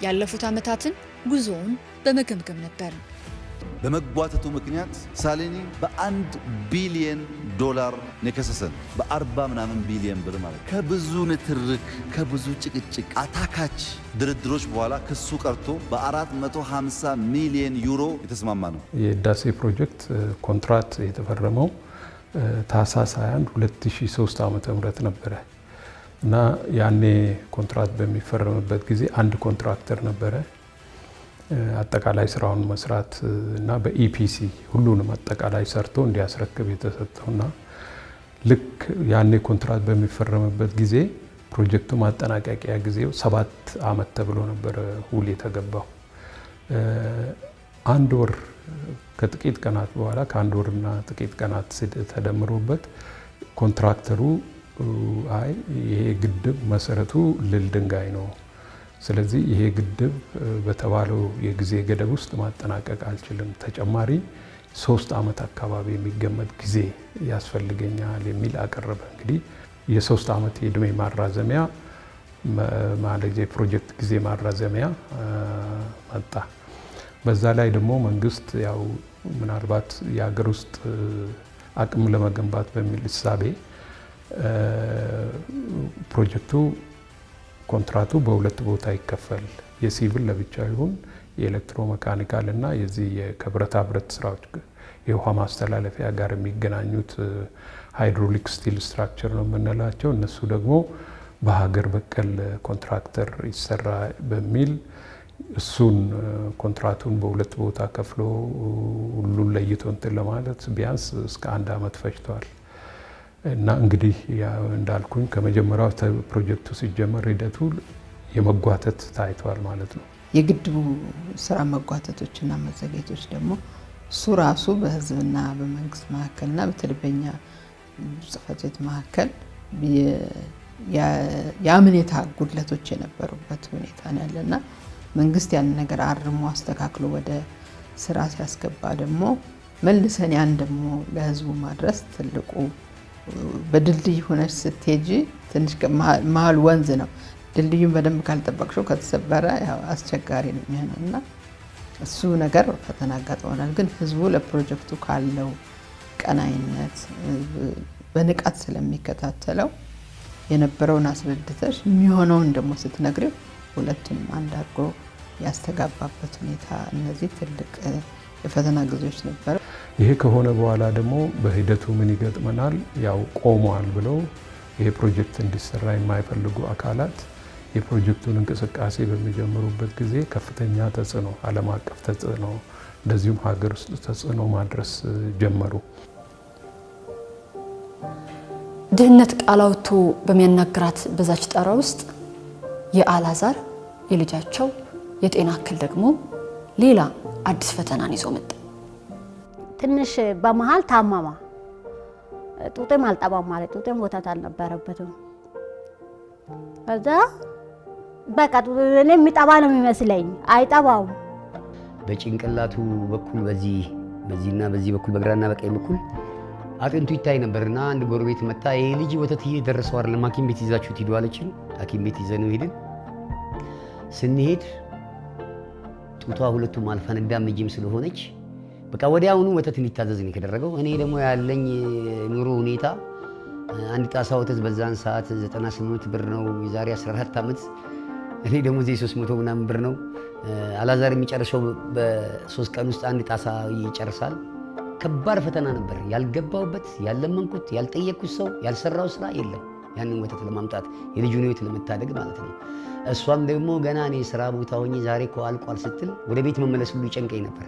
ያለፉት ዓመታትን ጉዞውን በመገምገም ነበር። በመጓተቱ ምክንያት ሳሌኒ በ1 ቢሊየን ዶላር የከሰሰን በ40 ምናምን ቢሊየን ብር ማለት ከብዙ ንትርክ ከብዙ ጭቅጭቅ አታካች ድርድሮች በኋላ ክሱ ቀርቶ በ450 ሚሊየን ዩሮ የተስማማ ነው። የህዳሴ ፕሮጀክት ኮንትራት የተፈረመው ታህሳስ 21 2003 ዓ.ም ነበረ እና ያኔ ኮንትራት በሚፈረምበት ጊዜ አንድ ኮንትራክተር ነበረ አጠቃላይ ስራውን መስራት እና በኢፒሲ ሁሉንም አጠቃላይ ሰርቶ እንዲያስረክብ የተሰጠውና ልክ ያኔ ኮንትራት በሚፈረምበት ጊዜ ፕሮጀክቱ ማጠናቀቂያ ጊዜው 7 ዓመት ተብሎ ነበር ውል የተገባው። 1 ወር ከጥቂት ቀናት በኋላ ከ1 ወርና ጥቂት ቀናት ተደምሮበት ኮንትራክተሩ አይ ይሄ ግድብ መሰረቱ ልል ድንጋይ ነው፣ ስለዚህ ይሄ ግድብ በተባለው የጊዜ ገደብ ውስጥ ማጠናቀቅ አልችልም፣ ተጨማሪ 3 ዓመት አካባቢ የሚገመት ጊዜ ያስፈልገኛል የሚል አቀረበ። እንግዲህ የ3 ዓመት የእድሜ ማራዘሚያ ማለት የፕሮጀክት ጊዜ ማራዘሚያ መጣ። በዛ ላይ ደግሞ መንግስት ያው ምናልባት የሀገር ውስጥ አቅም ለመገንባት በሚል እሳቤ ፕሮጀክቱ ኮንትራቱ በ2 ቦታ ይከፈል፣ የሲቪል ለብቻ ይሁን የኤሌክትሮ ሜካኒካል እና የዚህ የከብረታ ብረት ስራዎች የውሃ ማስተላለፊያ ጋር የሚገናኙት ሃይድሮሊክ ስቲል ስትራክቸር ነው የምንላቸው፣ እነሱ ደግሞ በሀገር በቀል ኮንትራክተር ይሰራ በሚል እሱን ኮንትራቱን በ2 ቦታ ከፍሎ ሁሉን ለይቶ እንትን ለማለት ቢያንስ እስከ 1 ዓመት ፈጅቷል። እና እንግዲህ እንዳልኩኝ ከመጀመሪያው ፕሮጀክቱ ሲጀመር ሂደቱ የመጓተት ታይቷል ማለት ነው። የግድቡ ስራ መጓተቶችና መዘግየቶች ደግሞ እሱ ራሱ በህዝብና በመንግስት መካከልና በተለይ በኛ ጽሕፈት ቤት መካከል የአምኔታ ጉድለቶች የነበሩበት ሁኔታ ነው ያለና መንግስት ያን ነገር አርሞ አስተካክሎ ወደ ስራ ሲያስገባ ደግሞ መልሰን ያን ደግሞ ለህዝቡ ማድረስ ትልቁ በድልድይ ሆነሽ ስትሄጂ ትንሽ መሀል ወንዝ ነው። ድልድዩን በደንብ ካልጠበቅሽው ከተሰበረ ያው አስቸጋሪ ነው የሚሆነውና እሱ ነገር ፈተና አጋጥሞናል። ግን ህዝቡ ለፕሮጀክቱ ካለው ቀናይነት በንቃት ስለሚከታተለው የነበረውን አስረድተሽ የሚሆነውን ደግሞ ስትነግሪው ሁለቱንም አንድ አድርጎ ያስተጋባበት ሁኔታ፣ እነዚህ ትልቅ የፈተና ጊዜዎች ነበሩ። ይሄ ከሆነ በኋላ ደግሞ በሂደቱ ምን ይገጥመናል? ያው ቆሟል ብለው ይሄ ፕሮጀክት እንዲሰራ የማይፈልጉ አካላት የፕሮጀክቱን እንቅስቃሴ በሚጀምሩበት ጊዜ ከፍተኛ ተጽዕኖ፣ ዓለም አቀፍ ተጽዕኖ እንደዚሁም ሀገር ውስጥ ተጽዕኖ ማድረስ ጀመሩ። ድህነት ቃል አውጥቶ በሚያናግራት በዛች ጣራ ውስጥ የአላዛር የልጃቸው የጤና እክል ደግሞ ሌላ አዲስ ፈተናን ይዞ መጣ። ትንሽ በመሃል ታማማ። ጡቴም አልጠባም ማለት ጡቴም ወተት አልነበረበትም። ከዛ በቃ እኔ የሚጠባ ነው የሚመስለኝ፣ አይጠባውም። በጭንቅላቱ በኩል በዚህና በዚህ በኩል በግራና በቀኝ በኩል አጥንቱ ይታይ ነበርና አንድ ጎረቤት መጣ። ይሄ ልጅ ወተት እየደረሰው አይደለም፣ ሐኪም ቤት ይዛችሁት ሂዱ አለችን። ሐኪም ቤት ይዘነው ሄድን። ስንሄድ ጡቷ ሁለቱም አልፈነዳም ልጅም ስለሆነች በቃ ወዲያውኑ ወተት እንዲታዘዝ ነው የተደረገው። እኔ ደግሞ ያለኝ ኑሮ ሁኔታ አንድ ጣሳ ወተት በዛን ሰዓት 98 ብር ነው፣ የዛሬ 14 ዓመት። እኔ ደግሞ እዚህ 300 ምናምን ብር ነው። አላዛር የሚጨርሰው በ3 ቀን ውስጥ አንድ ጣሳ ይጨርሳል። ከባድ ፈተና ነበር። ያልገባውበት፣ ያለመንኩት፣ ያልጠየቅኩት ሰው ያልሰራው ስራ የለም ያንን ወተት ለማምጣት የልጁን ህይወት ለመታደግ ማለት ነው። እሷም ደግሞ ገና እኔ ስራ ቦታ ሆኜ ዛሬ እኮ አልቋል ስትል ወደ ቤት መመለስ ሁሉ ይጨንቀኝ ነበር።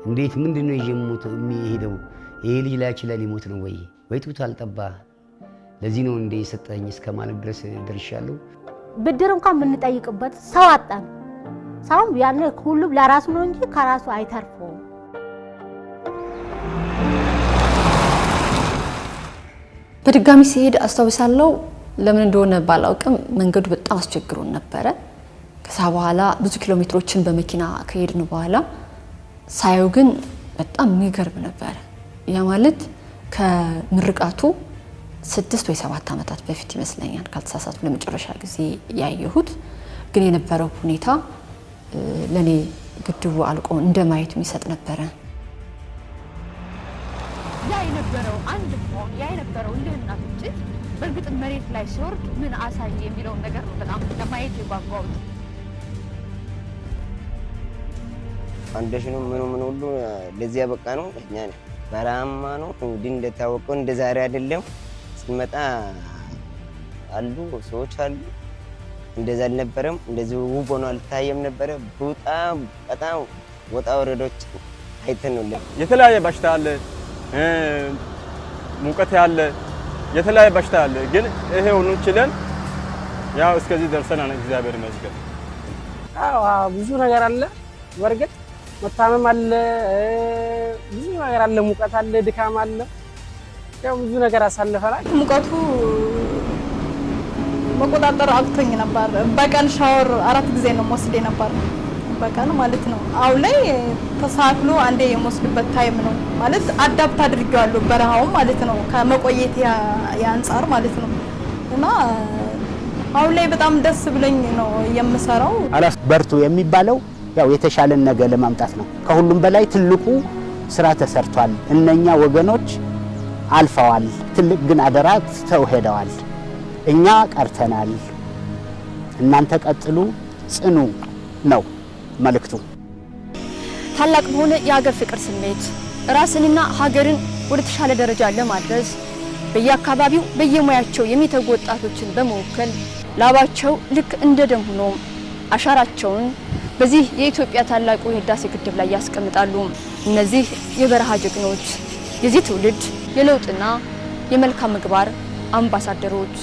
እንዴት ምንድነው ይጀምሩት የሚሄደው? ይሄ ልጅ ላያችን ላይ ሊሞት ነው ወይ ጡት አልጠባ፣ ለዚህ ነው እንደ የሰጠኝ እስከ ማለት ድረስ ደርሻለሁ። ብድር እንኳን ብንጠይቅበት ሰው አጣን። ሰውም ያን ሁሉም ለራሱ ነው እንጂ ከራሱ አይተርፈውም። በድጋሚ ሲሄድ አስታውሳለሁ። ለምን እንደሆነ ባላውቅም መንገዱ በጣም አስቸግሮን ነበረ። ከዛ በኋላ ብዙ ኪሎ ሜትሮችን በመኪና ከሄድን በኋላ ሳየው ግን በጣም የሚገርም ነበር። ያ ማለት ከምርቃቱ 6 ወይ 7 ዓመታት በፊት ይመስለኛል ካልተሳሳትኩ ለመጨረሻ ጊዜ ያየሁት። ግን የነበረው ሁኔታ ለኔ ግድቡ አልቆ እንደማየት የሚሰጥ ነበረ። ያ የነበረው አንድ ሆኖ ያ የነበረው ልህነት ውጭት በእርግጥ መሬት ላይ ሲወርድ ምን አሳየ የሚለውን ነገር ነው በጣም ለማየት የጓጓሁት። ፋውንዴሽኑ ምኑ ሁሉ ለዚህ ያበቃ ነው እኛ ነን። በረሃማ ነው እንግዲህ እንደታወቀው እንደ ዛሬ አይደለም። ስንመጣ አሉ ሰዎች አሉ እንደዛ አልነበረም። እንደዚህ ውብ ሆኖ አልታየም ነበረ። በጣም ወጣ ወረዶች አይተን ነው የተለያየ በሽታ አለ፣ ሙቀት ያለ የተለያየ በሽታ አለ። ግን ይሄ ሁሉ ችለን ያው እስከዚህ ደርሰናል። እግዚአብሔር ይመስገን። አዎ ብዙ ነገር አለ፣ በርግጥ መታመም አለ፣ ብዙ ነገር አለ፣ ሙቀት አለ፣ ድካም አለ። ያው ብዙ ነገር አሳልፈናል። ሙቀቱ መቆጣጠር አቅቶኝ ነበር። በቀን ሻወር 4 ጊዜ ነው ወስዴ ነበር፣ በቀን ማለት ነው። አሁን ላይ ተሳክሎ አንዴ የምወስድበት ታይም ነው ማለት አዳፕት አድርጌዋለሁ፣ በረሃው ማለት ነው ከመቆየት ያንጻር ማለት ነው። እና አሁን ላይ በጣም ደስ ብለኝ ነው የምሰራው። አላስ በርቱ የሚባለው ያው የተሻለን ነገር ለማምጣት ነው። ከሁሉም በላይ ትልቁ ስራ ተሰርቷል። እነኛ ወገኖች አልፈዋል። ትልቅ ግን አደራ ተውሄደዋል። እኛ ቀርተናል። እናንተ ቀጥሉ፣ ጽኑ ነው መልእክቱ። ታላቅ በሆነ የሀገር ፍቅር ስሜት ራስንና ሀገርን ወደ ተሻለ ደረጃ ለማድረስ በየአካባቢው በየሙያቸው የሚተጉ ወጣቶችን በመወከል ላባቸው ልክ እንደ ደም ሆኖ አሻራቸውን በዚህ የኢትዮጵያ ታላቁ የህዳሴ ግድብ ላይ ያስቀምጣሉ። እነዚህ የበረሃ ጀግኖች የዚህ ትውልድ የለውጥና የመልካም ምግባር አምባሳደሮች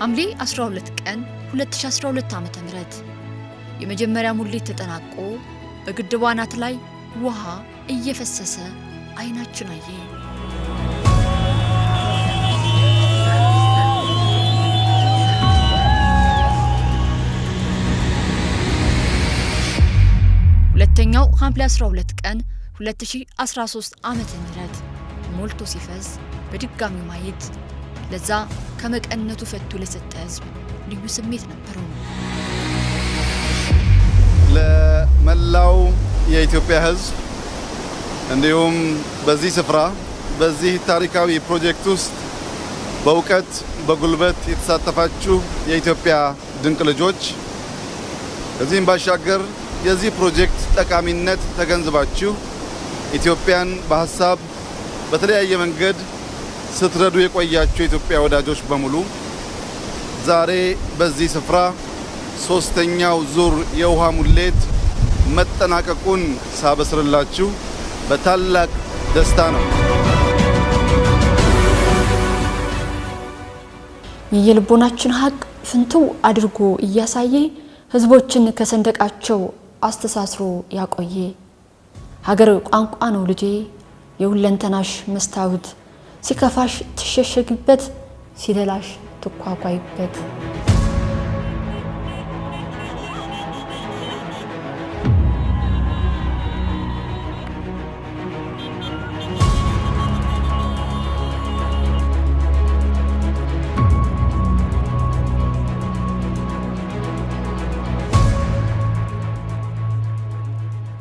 ሐምሌ 12 ቀን 2012 ዓ.ም የመጀመሪያ ሙሌት ተጠናቆ በግድቡ አናት ላይ ውሃ እየፈሰሰ አይናችን አየ። ሁለተኛው ሐምሌ 12 ቀን 2013 ዓ.ም ሞልቶ ሲፈስ በድጋሚ ማየት ለዛ ከመቀነቱ ፈቶ ለሰጠ ህዝብ ልዩ ስሜት ነበረው። ለመላው የኢትዮጵያ ህዝብ እንዲሁም በዚህ ስፍራ በዚህ ታሪካዊ ፕሮጀክት ውስጥ በእውቀት በጉልበት የተሳተፋችሁ የኢትዮጵያ ድንቅ ልጆች ከዚህም ባሻገር የዚህ ፕሮጀክት ጠቃሚነት ተገንዝባችሁ ኢትዮጵያን በሐሳብ በተለያየ መንገድ ስትረዱ የቆያችሁ የኢትዮጵያ ወዳጆች በሙሉ ዛሬ በዚህ ስፍራ ሶስተኛው ዙር የውሃ ሙሌት መጠናቀቁን ሳበስርላችሁ በታላቅ ደስታ ነው። የልቦናችን ሀቅ ፍንትው አድርጎ እያሳየ ህዝቦችን ከሰንደቃቸው አስተሳስሮ ያቆየ ሀገር ቋንቋ ነው ልጄ የሁለንተናሽ መስታወት ሲከፋሽ ትሸሸግበት ሲደላሽ ትኳኳይበት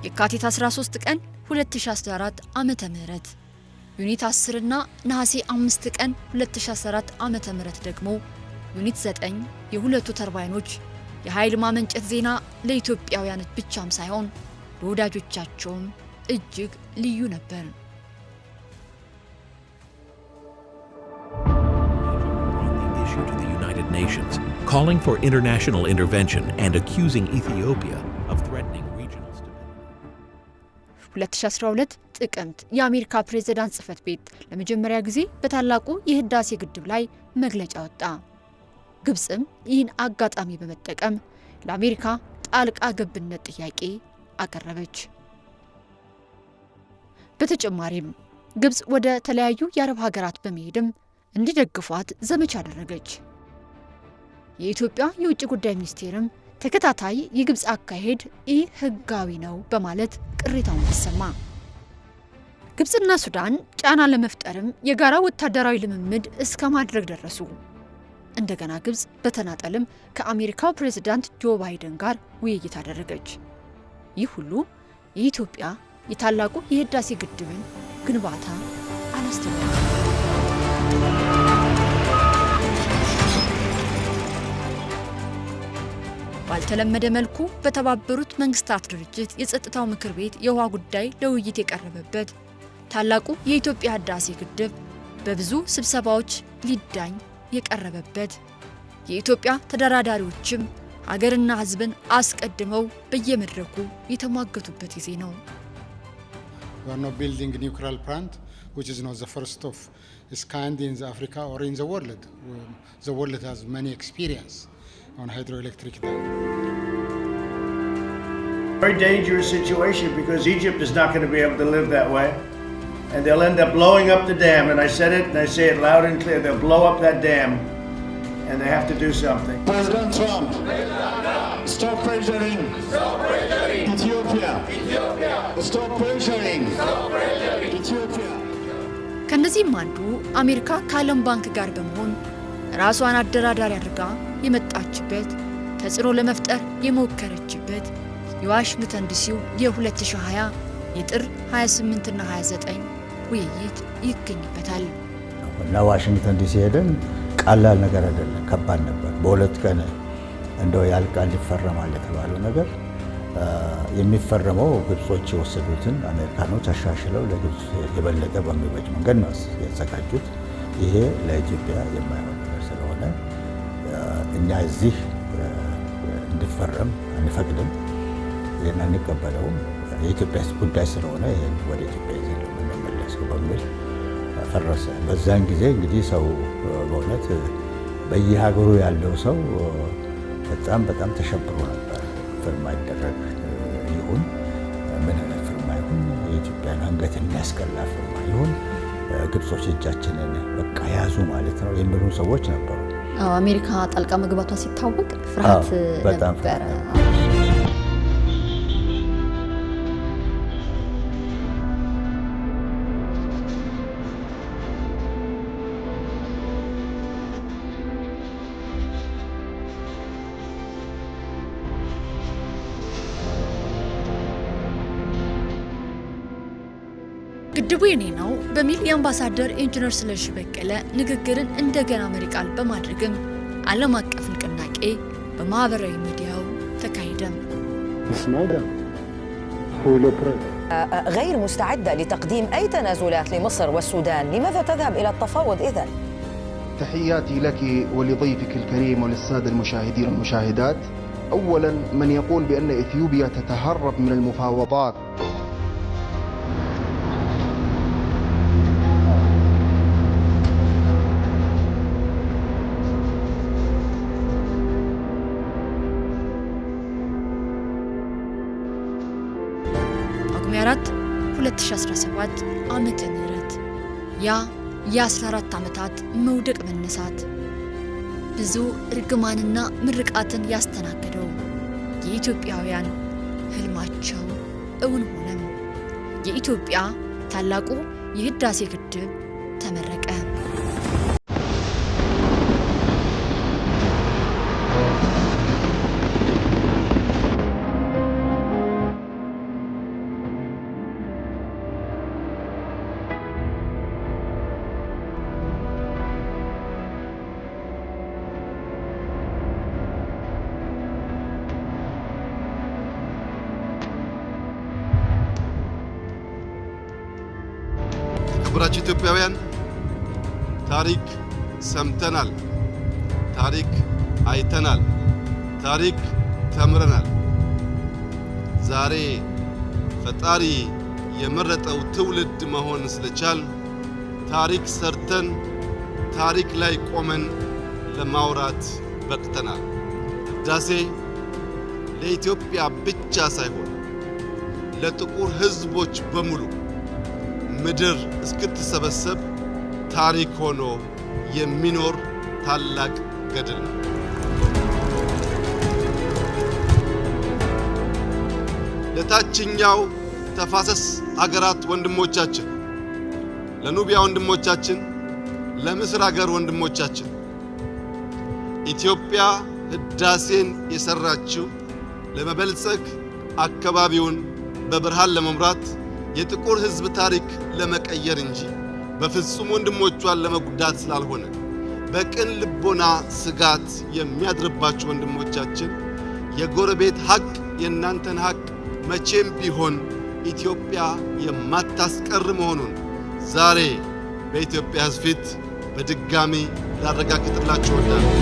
የካቲት 13 ቀን 2014 ዓመተ ምህረት ዩኒት 10 እና ነሐሴ 5 ቀን 2014 ዓመተ ምህረት ደግሞ ዩኒት 9 የሁለቱ ተርባይኖች የኃይል ማመንጨት ዜና ለኢትዮጵያውያን ብቻም ሳይሆን ለወዳጆቻቸውም እጅግ ልዩ ነበር። United Nations calling for international intervention and accusing Ethiopia of threatening 2012 ጥቅምት የአሜሪካ ፕሬዝዳንት ጽፈት ቤት ለመጀመሪያ ጊዜ በታላቁ የህዳሴ ግድብ ላይ መግለጫ ወጣ። ግብጽም ይህን አጋጣሚ በመጠቀም ለአሜሪካ ጣልቃ ገብነት ጥያቄ አቀረበች። በተጨማሪም ግብጽ ወደ ተለያዩ የአረብ ሀገራት በመሄድም እንዲደግፏት ዘመቻ አደረገች። የኢትዮጵያ የውጭ ጉዳይ ሚኒስቴርም ተከታታይ የግብጽ አካሄድ ህጋዊ ነው በማለት ቅሬታውን አሰማ። ግብጽና ሱዳን ጫና ለመፍጠርም የጋራ ወታደራዊ ልምምድ እስከ ማድረግ ደረሱ። እንደገና ግብጽ በተናጠልም ከአሜሪካው ፕሬዝዳንት ጆ ባይደን ጋር ውይይት አደረገች። ይህ ሁሉ የኢትዮጵያ የታላቁ የህዳሴ ግድብን ግንባታ አላስተዋለም። ባልተለመደ መልኩ በተባበሩት መንግስታት ድርጅት የጸጥታው ምክር ቤት የውሃ ጉዳይ ለውይይት የቀረበበት ታላቁ የኢትዮጵያ ህዳሴ ግድብ በብዙ ስብሰባዎች ሊዳኝ የቀረበበት የኢትዮጵያ ተደራዳሪዎችም ሀገርና ህዝብን አስቀድመው በየመድረኩ የተሟገቱበት ጊዜ ነው። We are not building a nuclear plant, which is not the first of its kind in Africa or in the world. The world has many experience on hydroelectric dam. Very dangerous situation because Egypt is not going to be able to live that way. And they'll end up blowing up the dam. And I said it and I say it loud and clear. They'll blow up that dam and they have to do something. President Trump, stop pressuring Ethiopia. Stop pressuring Ethiopia. ከነዚህም አንዱ አሜሪካ ከዓለም ባንክ ጋር በመሆን ራሷን አደራዳሪ አድርጋ የመጣችበት ተጽዕኖ ለመፍጠር የሞከረችበት የዋሽንግተን ዲሲው የ2020 የጥር 28 እና 29 ውይይት ይገኝበታል። እና ዋሽንግተን ዲሲ ሄደን ቀላል ነገር አይደለም፣ ከባድ ነበር። በሁለት ቀን እንደው ያልቃል ይፈረማል የተባለው ነገር የሚፈረመው ግብጾች የወሰዱትን አሜሪካኖች አሻሽለው ለግብጽ የበለጠ በሚበጅ መንገድ ነው ያዘጋጁት። ይሄ ለኢትዮጵያ የማይሆን ነገር ስለሆነ እኛ እዚህ እንዲፈረም አንፈቅድም፣ ይህን አንቀበለውም። የኢትዮጵያ ጉዳይ ስለሆነ ይህን ወደ ኢትዮጵያ ይዘን የምንመለሰው በሚል ፈረሰ። በዛን ጊዜ እንግዲህ ሰው በእውነት በየሀገሩ ያለው ሰው በጣም ተሸብሮ ነበር። ፍርማ ይደረግ ይሁን ምን አይነት ፍርማ ይሁን የኢትዮጵያን አንገት የሚያስቀላ ፍርማ ይሁን ግብጾች እጃችንን በቃ ያዙ ማለት ነው የሚሉ ሰዎች ነበሩ። አሜሪካ ጣልቃ መግባቷ ሲታወቅ ፍርሃት ነበረ። ግድቡ የኔ ነው በሚል የአምባሳደር ኢንጂነር ስለሺ በቀለ ንግግርን እንደገና መሪ ቃል በማድረግም ዓለም አቀፍ ንቅናቄ በማህበራዊ ሚዲያው ተካሄደም። غير مستعدة لتقديم أي تنازلات لمصر والسودان، لماذا تذهب إلى التفاوض إذن؟ تحياتي لك ولضيفك الكريم وللسادة المشاهدين والمشاهدات. أولا من يقول بأن إثيوبيا تتهرب من المفاوضات ጳጉሜ 2017 ዓመተ ምህረት ያ የ14 ዓመታት መውደቅ መነሳት ብዙ እርግማንና ምርቃትን ያስተናገደው የኢትዮጵያውያን ህልማቸው እውን ሆነም። የኢትዮጵያ ታላቁ የህዳሴ ግድብ ተመረቀ። ክቡራችሁ ኢትዮጵያውያን ታሪክ ሰምተናል፣ ታሪክ አይተናል፣ ታሪክ ተምረናል። ዛሬ ፈጣሪ የመረጠው ትውልድ መሆን ስለቻል ታሪክ ሰርተን ታሪክ ላይ ቆመን ለማውራት በቅተናል። ህዳሴ ለኢትዮጵያ ብቻ ሳይሆን ለጥቁር ህዝቦች በሙሉ ምድር እስክትሰበሰብ ታሪክ ሆኖ የሚኖር ታላቅ ገድል ነው። ለታችኛው ተፋሰስ አገራት ወንድሞቻችን፣ ለኑቢያ ወንድሞቻችን፣ ለምስር አገር ወንድሞቻችን ኢትዮጵያ ህዳሴን የሰራችው ለመበልጸግ አካባቢውን በብርሃን ለመምራት የጥቁር ህዝብ ታሪክ ለመቀየር እንጂ በፍጹም ወንድሞቿን ለመጉዳት ስላልሆነ በቅን ልቦና ስጋት የሚያድርባችሁ ወንድሞቻችን የጎረቤት ሀቅ የእናንተን ሀቅ መቼም ቢሆን ኢትዮጵያ የማታስቀር መሆኑን ዛሬ በኢትዮጵያ ህዝብ ፊት በድጋሚ ላረጋግጥላችሁ እወዳለሁ።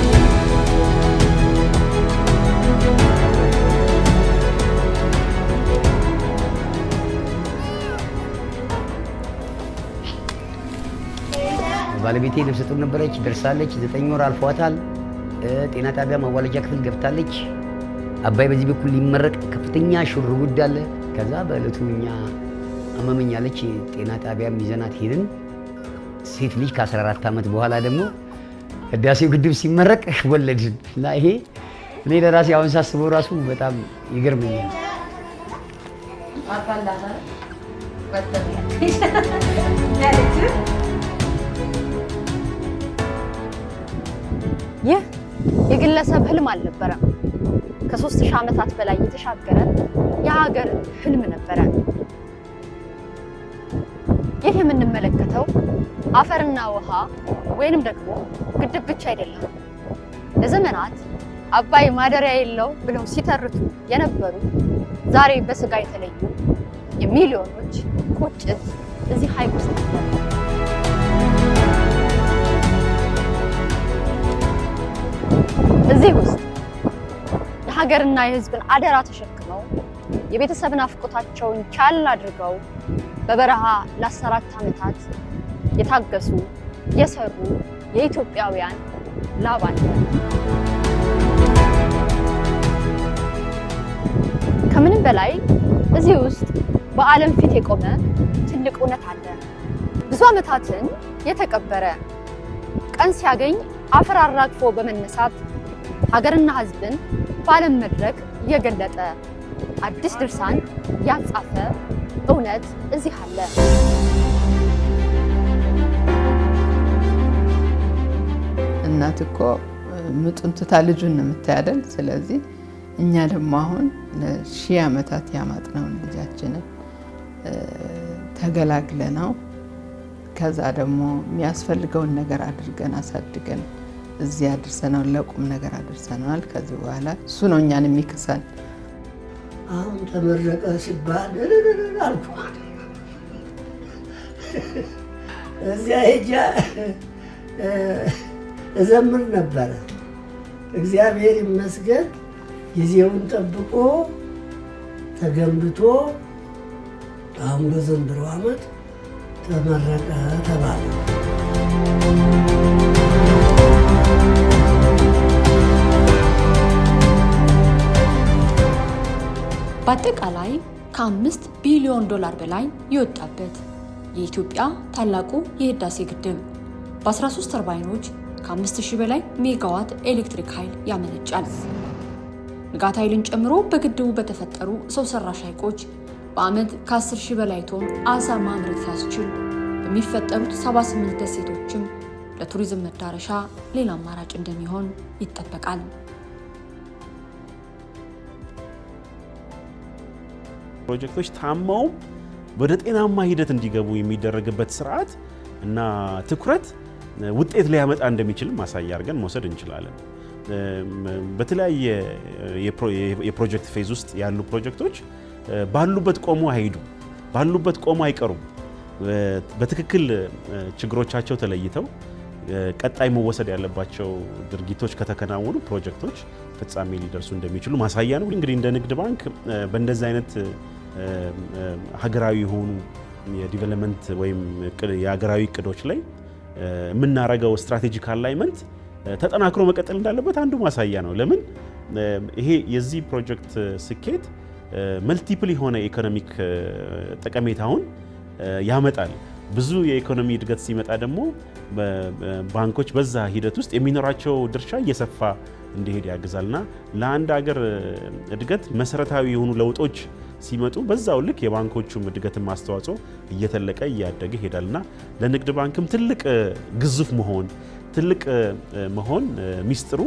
ባለቤቴ ነፍሰ ጡር ነበረች፣ ደርሳለች። 9 ወር አልፏታል። ጤና ጣቢያ ማዋለጃ ክፍል ገብታለች። አባይ በዚህ በኩል ሊመረቅ ከፍተኛ ሽርጉድ አለ። ከዛ በእለቱ እኛ አመመኛለች፣ ጤና ጣቢያ ይዘናት ሄድን። ሴት ልጅ ከ14 ዓመት በኋላ ደግሞ ህዳሴው ግድብ ሲመረቅ ወለድን እና ይሄ እኔ ለራሴ አሁን ሳስበው ራሱ በጣም ይገርመኛል። ይህ የግለሰብ ህልም አልነበረም። ከ3000 ዓመታት በላይ የተሻገረ የሀገር ህልም ነበረ። ይህ የምንመለከተው አፈርና ውሃ ወይንም ደግሞ ግድብ ብቻ አይደለም። ለዘመናት አባይ ማደሪያ የለው ብለው ሲተርቱ የነበሩ ዛሬ በስጋ የተለዩ የሚሊዮኖች ቁጭት እዚህ ሐይቅ ውስጥ ነበር። እዚህ ውስጥ የሀገርና የህዝብን አደራ ተሸክመው የቤተሰብ ናፍቆታቸውን ቻል አድርገው በበረሃ ለ14 ዓመታት የታገሱ የሰሩ የኢትዮጵያውያን ላብ አለ። ከምንም በላይ እዚህ ውስጥ በዓለም ፊት የቆመ ትልቅ እውነት አለ። ብዙ ዓመታትን የተቀበረ ቀን ሲያገኝ አፈር አራግፎ በመነሳት ሀገርና ህዝብን በዓለም መድረክ የገለጠ አዲስ ድርሳን ያጻፈ እውነት እዚህ አለ። እናት እኮ ምጡን ትታ ልጁን ነው የምታያደል። ስለዚህ እኛ ደግሞ አሁን ለ1000 ዓመታት ያማጥነውን ልጃችንን ተገላግለ ነው ከዛ ደግሞ የሚያስፈልገውን ነገር አድርገን አሳድገን እዚህ አድርሰናል፣ ለቁም ነገር አድርሰናል። ከዚህ በኋላ እሱ ነው እኛን የሚክሰን። አሁን ተመረቀ ሲባል አልኩ። እዚያ ሄጃ እዘምር ነበረ። እግዚአብሔር ይመስገን ጊዜውን ጠብቆ ተገንብቶ አሁን በዘንድሮ ዓመት ተመረቀ ተባለ። በአጠቃላይ ከ5 ቢሊዮን ዶላር በላይ የወጣበት የኢትዮጵያ ታላቁ የህዳሴ ግድብ በ13 ተርባይኖች ከ5000 በላይ ሜጋዋት ኤሌክትሪክ ኃይል ያመነጫል። ንጋት ኃይልን ጨምሮ በግድቡ በተፈጠሩ ሰው ሰራሽ ሐይቆች በዓመት ከ10,000 በላይ ቶን አሳ ማምረት ያስችል በሚፈጠሩት 78 ደሴቶችም ለቱሪዝም መዳረሻ ሌላ አማራጭ እንደሚሆን ይጠበቃል። ፕሮጀክቶች ታማው ወደ ጤናማ ሂደት እንዲገቡ የሚደረግበት ስርዓት እና ትኩረት ውጤት ሊያመጣ እንደሚችል ማሳያ አድርገን መውሰድ እንችላለን። በተለያየ የፕሮጀክት ፌዝ ውስጥ ያሉ ፕሮጀክቶች ባሉበት ቆሞ አይሄዱ፣ ባሉበት ቆሞ አይቀሩም። በትክክል ችግሮቻቸው ተለይተው ቀጣይ መወሰድ ያለባቸው ድርጊቶች ከተከናወኑ ፕሮጀክቶች ፍጻሜ ሊደርሱ እንደሚችሉ ማሳያ ነው። እንግዲህ እንደ ንግድ ባንክ በእንደዚህ አይነት ሀገራዊ የሆኑ የዲቨሎፕመንት ወይም የሀገራዊ እቅዶች ላይ የምናረገው ስትራቴጂክ አላይመንት ተጠናክሮ መቀጠል እንዳለበት አንዱ ማሳያ ነው። ለምን ይሄ የዚህ ፕሮጀክት ስኬት መልቲፕል የሆነ ኢኮኖሚክ ጠቀሜታውን ያመጣል። ብዙ የኢኮኖሚ እድገት ሲመጣ ደግሞ ባንኮች በዛ ሂደት ውስጥ የሚኖራቸው ድርሻ እየሰፋ እንዲሄድ ያግዛልና ለአንድ ሀገር እድገት መሰረታዊ የሆኑ ለውጦች ሲመጡ በዛው ልክ የባንኮቹም እድገትን ማስተዋጽኦ እየተለቀ እያደገ ይሄዳልና ለንግድ ባንክም ትልቅ ግዙፍ መሆን ሚስጥሩ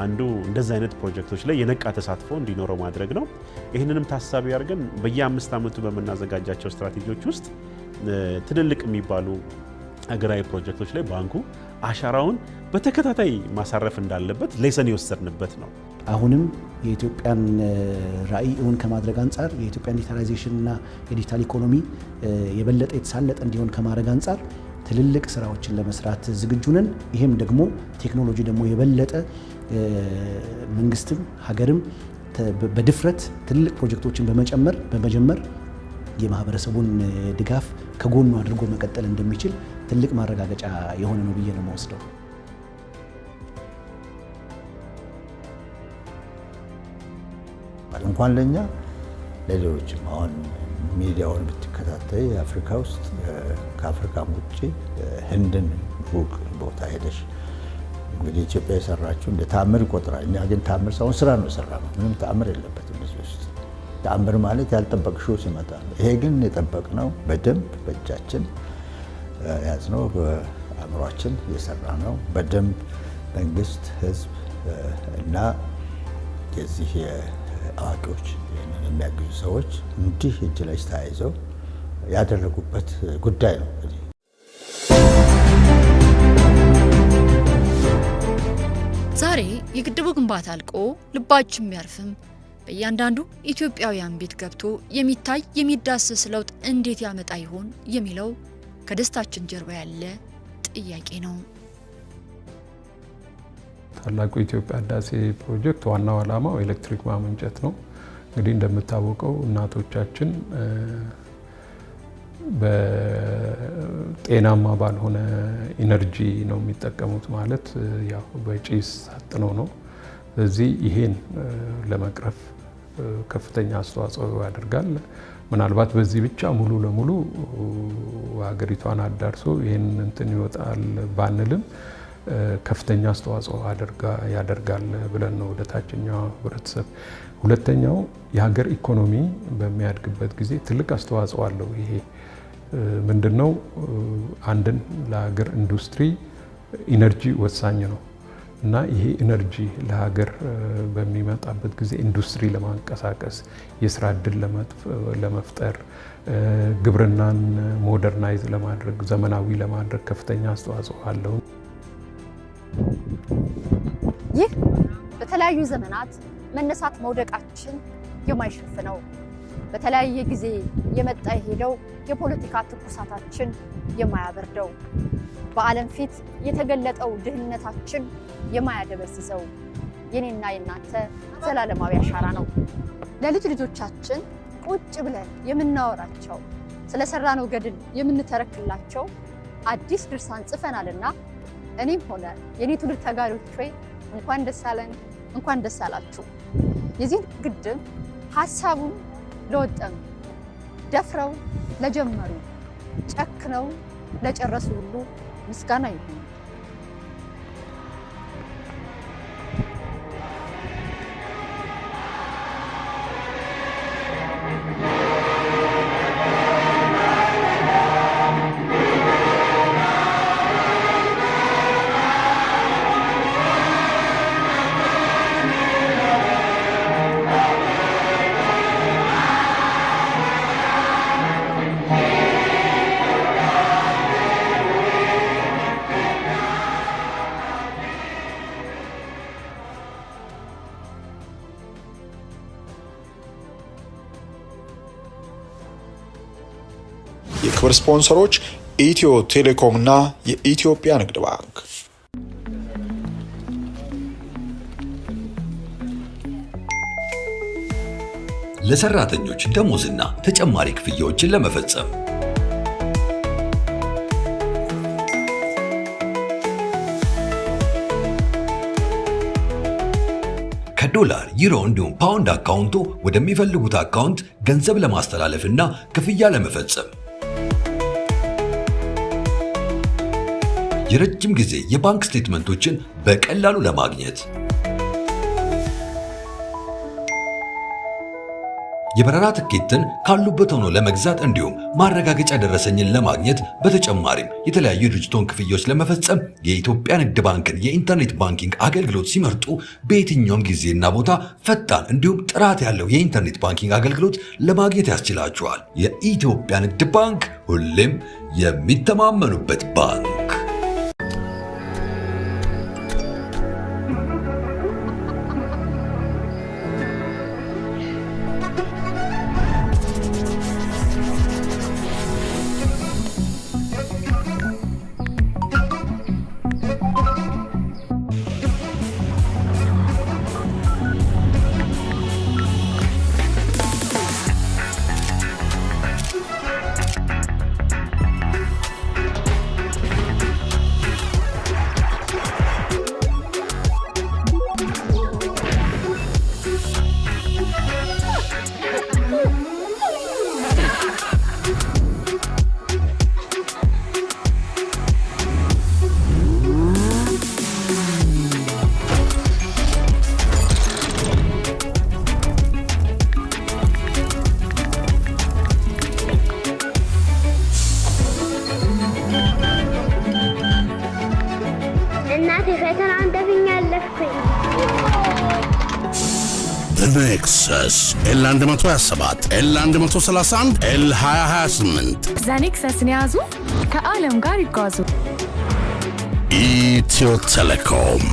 አንዱ እንደዚህ አይነት ፕሮጀክቶች ላይ የነቃ ተሳትፎ እንዲኖረው ማድረግ ነው። ይህንንም ታሳቢ አድርገን በየ5 ዓመቱ በምናዘጋጃቸው ስትራቴጂዎች ውስጥ ትልልቅ የሚባሉ ሀገራዊ ፕሮጀክቶች ላይ ባንኩ አሻራውን በተከታታይ ማሳረፍ እንዳለበት ሌሰን የወሰድንበት ነው። አሁንም የኢትዮጵያን ራዕይ እውን ከማድረግ አንጻር የኢትዮጵያን ዲጂታላይዜሽን እና የዲጂታል ኢኮኖሚ የበለጠ የተሳለጠ እንዲሆን ከማድረግ አንጻር ትልልቅ ስራዎችን ለመስራት ዝግጁ ነን። ይህም ደግሞ ቴክኖሎጂ ደግሞ የበለጠ መንግስትም ሀገርም በድፍረት ትልልቅ ፕሮጀክቶችን በመጀመር የማህበረሰቡን ድጋፍ ከጎኑ አድርጎ መቀጠል እንደሚችል ትልቅ ማረጋገጫ የሆነ ነው ብዬ ነው የምወስደው። እንኳን ለኛ ለሌሎችም አሁን ሚዲያውን ብትከታተይ አፍሪካ ውስጥ ከአፍሪካም ውጭ ህንድን ሩቅ ቦታ ሄደሽ እንግዲህ ኢትዮጵያ የሰራችው እንደ ተአምር ይቆጥራል። እኛ ግን ተአምር ሳይሆን ስራ ነው የሰራነው። ምንም ተአምር የለበትም እዚህ ውስጥ። ተአምር ማለት ያልጠበቅሽው ሲመጣ ነው። ይሄ ግን የጠበቅነው በደንብ በእጃችን ያዝነው በአእምሯችን የሰራ ነው። በደንብ መንግስት፣ ህዝብ እና የዚህ አዋቂዎች የሚያግዙ ሰዎች እንዲህ እጅ ላይ ተያይዘው ያደረጉበት ጉዳይ ነው። ዛሬ የግድቡ ግንባታ አልቆ ልባችን ቢያርፍም በእያንዳንዱ ኢትዮጵያውያን ቤት ገብቶ የሚታይ የሚዳሰስ ለውጥ እንዴት ያመጣ ይሆን የሚለው ከደስታችን ጀርባ ያለ ጥያቄ ነው። ታላቁ የኢትዮጵያ ህዳሴ ፕሮጀክት ዋናው ዓላማው ኤሌክትሪክ ማመንጨት ነው። እንግዲህ እንደምታወቀው እናቶቻችን በጤናማ ባልሆነ ኢነርጂ ነው የሚጠቀሙት፣ ማለት ያው በጭስ ታጥነው ነው። ስለዚህ ይሄን ለመቅረፍ ከፍተኛ አስተዋጽኦ ያደርጋል። ምናልባት በዚህ ብቻ ሙሉ ለሙሉ ሀገሪቷን አዳርሶ ይሄን እንትን ይወጣል ባንልም ከፍተኛ አስተዋጽኦ ያደርጋል ብለን ነው ወደ ታችኛው ህብረተሰብ። ሁለተኛው የሀገር ኢኮኖሚ በሚያድግበት ጊዜ ትልቅ አስተዋጽኦ አለው። ይሄ ምንድነው? አንድን ለሀገር ኢንዱስትሪ ኢነርጂ ወሳኝ ነው። እና ይሄ ኢነርጂ ለሀገር በሚመጣበት ጊዜ ኢንዱስትሪ ለማንቀሳቀስ የስራ እድል ለመፍጠር ግብርናን ሞደርናይዝ ለማድረግ ዘመናዊ ለማድረግ ከፍተኛ አስተዋጽኦ አለው። ይህ በተለያዩ ዘመናት መነሳት መውደቃችን የማይሸፍነው በተለያየ ጊዜ የመጣ የሄደው የፖለቲካ ትኩሳታችን የማያበርደው በዓለም ፊት የተገለጠው ድህነታችን የማያደበዝዘው የኔና የናንተ ዘላለማዊ አሻራ ነው። ለልጅ ልጆቻችን ቁጭ ብለን የምናወራቸው ስለሰራነው ገድል የምንተረክላቸው አዲስ ድርሳን ጽፈናልና እኔም ሆነ የኔ ትውልድ ተጋሪዎች ሆይ እንኳን ደስ አለን፣ እንኳን ደስ አላችሁ። የዚህ ግድብ ሐሳቡን ለወጠኑ፣ ደፍረው ለጀመሩ፣ ጨክነው ለጨረሱ ሁሉ ምስጋና ይሁን። የክብር ስፖንሰሮች ኢትዮ ቴሌኮም እና የኢትዮጵያ ንግድ ባንክ። ለሰራተኞች ደሞዝና ተጨማሪ ክፍያዎችን ለመፈጸም ከዶላር፣ ዩሮ እንዲሁም ፓውንድ አካውንቶ ወደሚፈልጉት አካውንት ገንዘብ ለማስተላለፍና ክፍያ ለመፈጸም የረጅም ጊዜ የባንክ ስቴትመንቶችን በቀላሉ ለማግኘት የበረራ ትኬትን ካሉበት ሆኖ ለመግዛት እንዲሁም ማረጋገጫ ደረሰኝን ለማግኘት በተጨማሪም የተለያዩ ድርጅቶች ክፍያዎች ለመፈጸም የኢትዮጵያ ንግድ ባንክን የኢንተርኔት ባንኪንግ አገልግሎት ሲመርጡ በየትኛውም ጊዜና ቦታ ፈጣን እንዲሁም ጥራት ያለው የኢንተርኔት ባንኪንግ አገልግሎት ለማግኘት ያስችላቸዋል። የኢትዮጵያ ንግድ ባንክ ሁሌም የሚተማመኑበት ባንክ። ኔክሰስ ኤል127 ኤል131 ኤል2028 ዛኔክሰስን ያዙ፣ ከዓለም ጋር ይጓዙ። ኢትዮ ቴሌኮም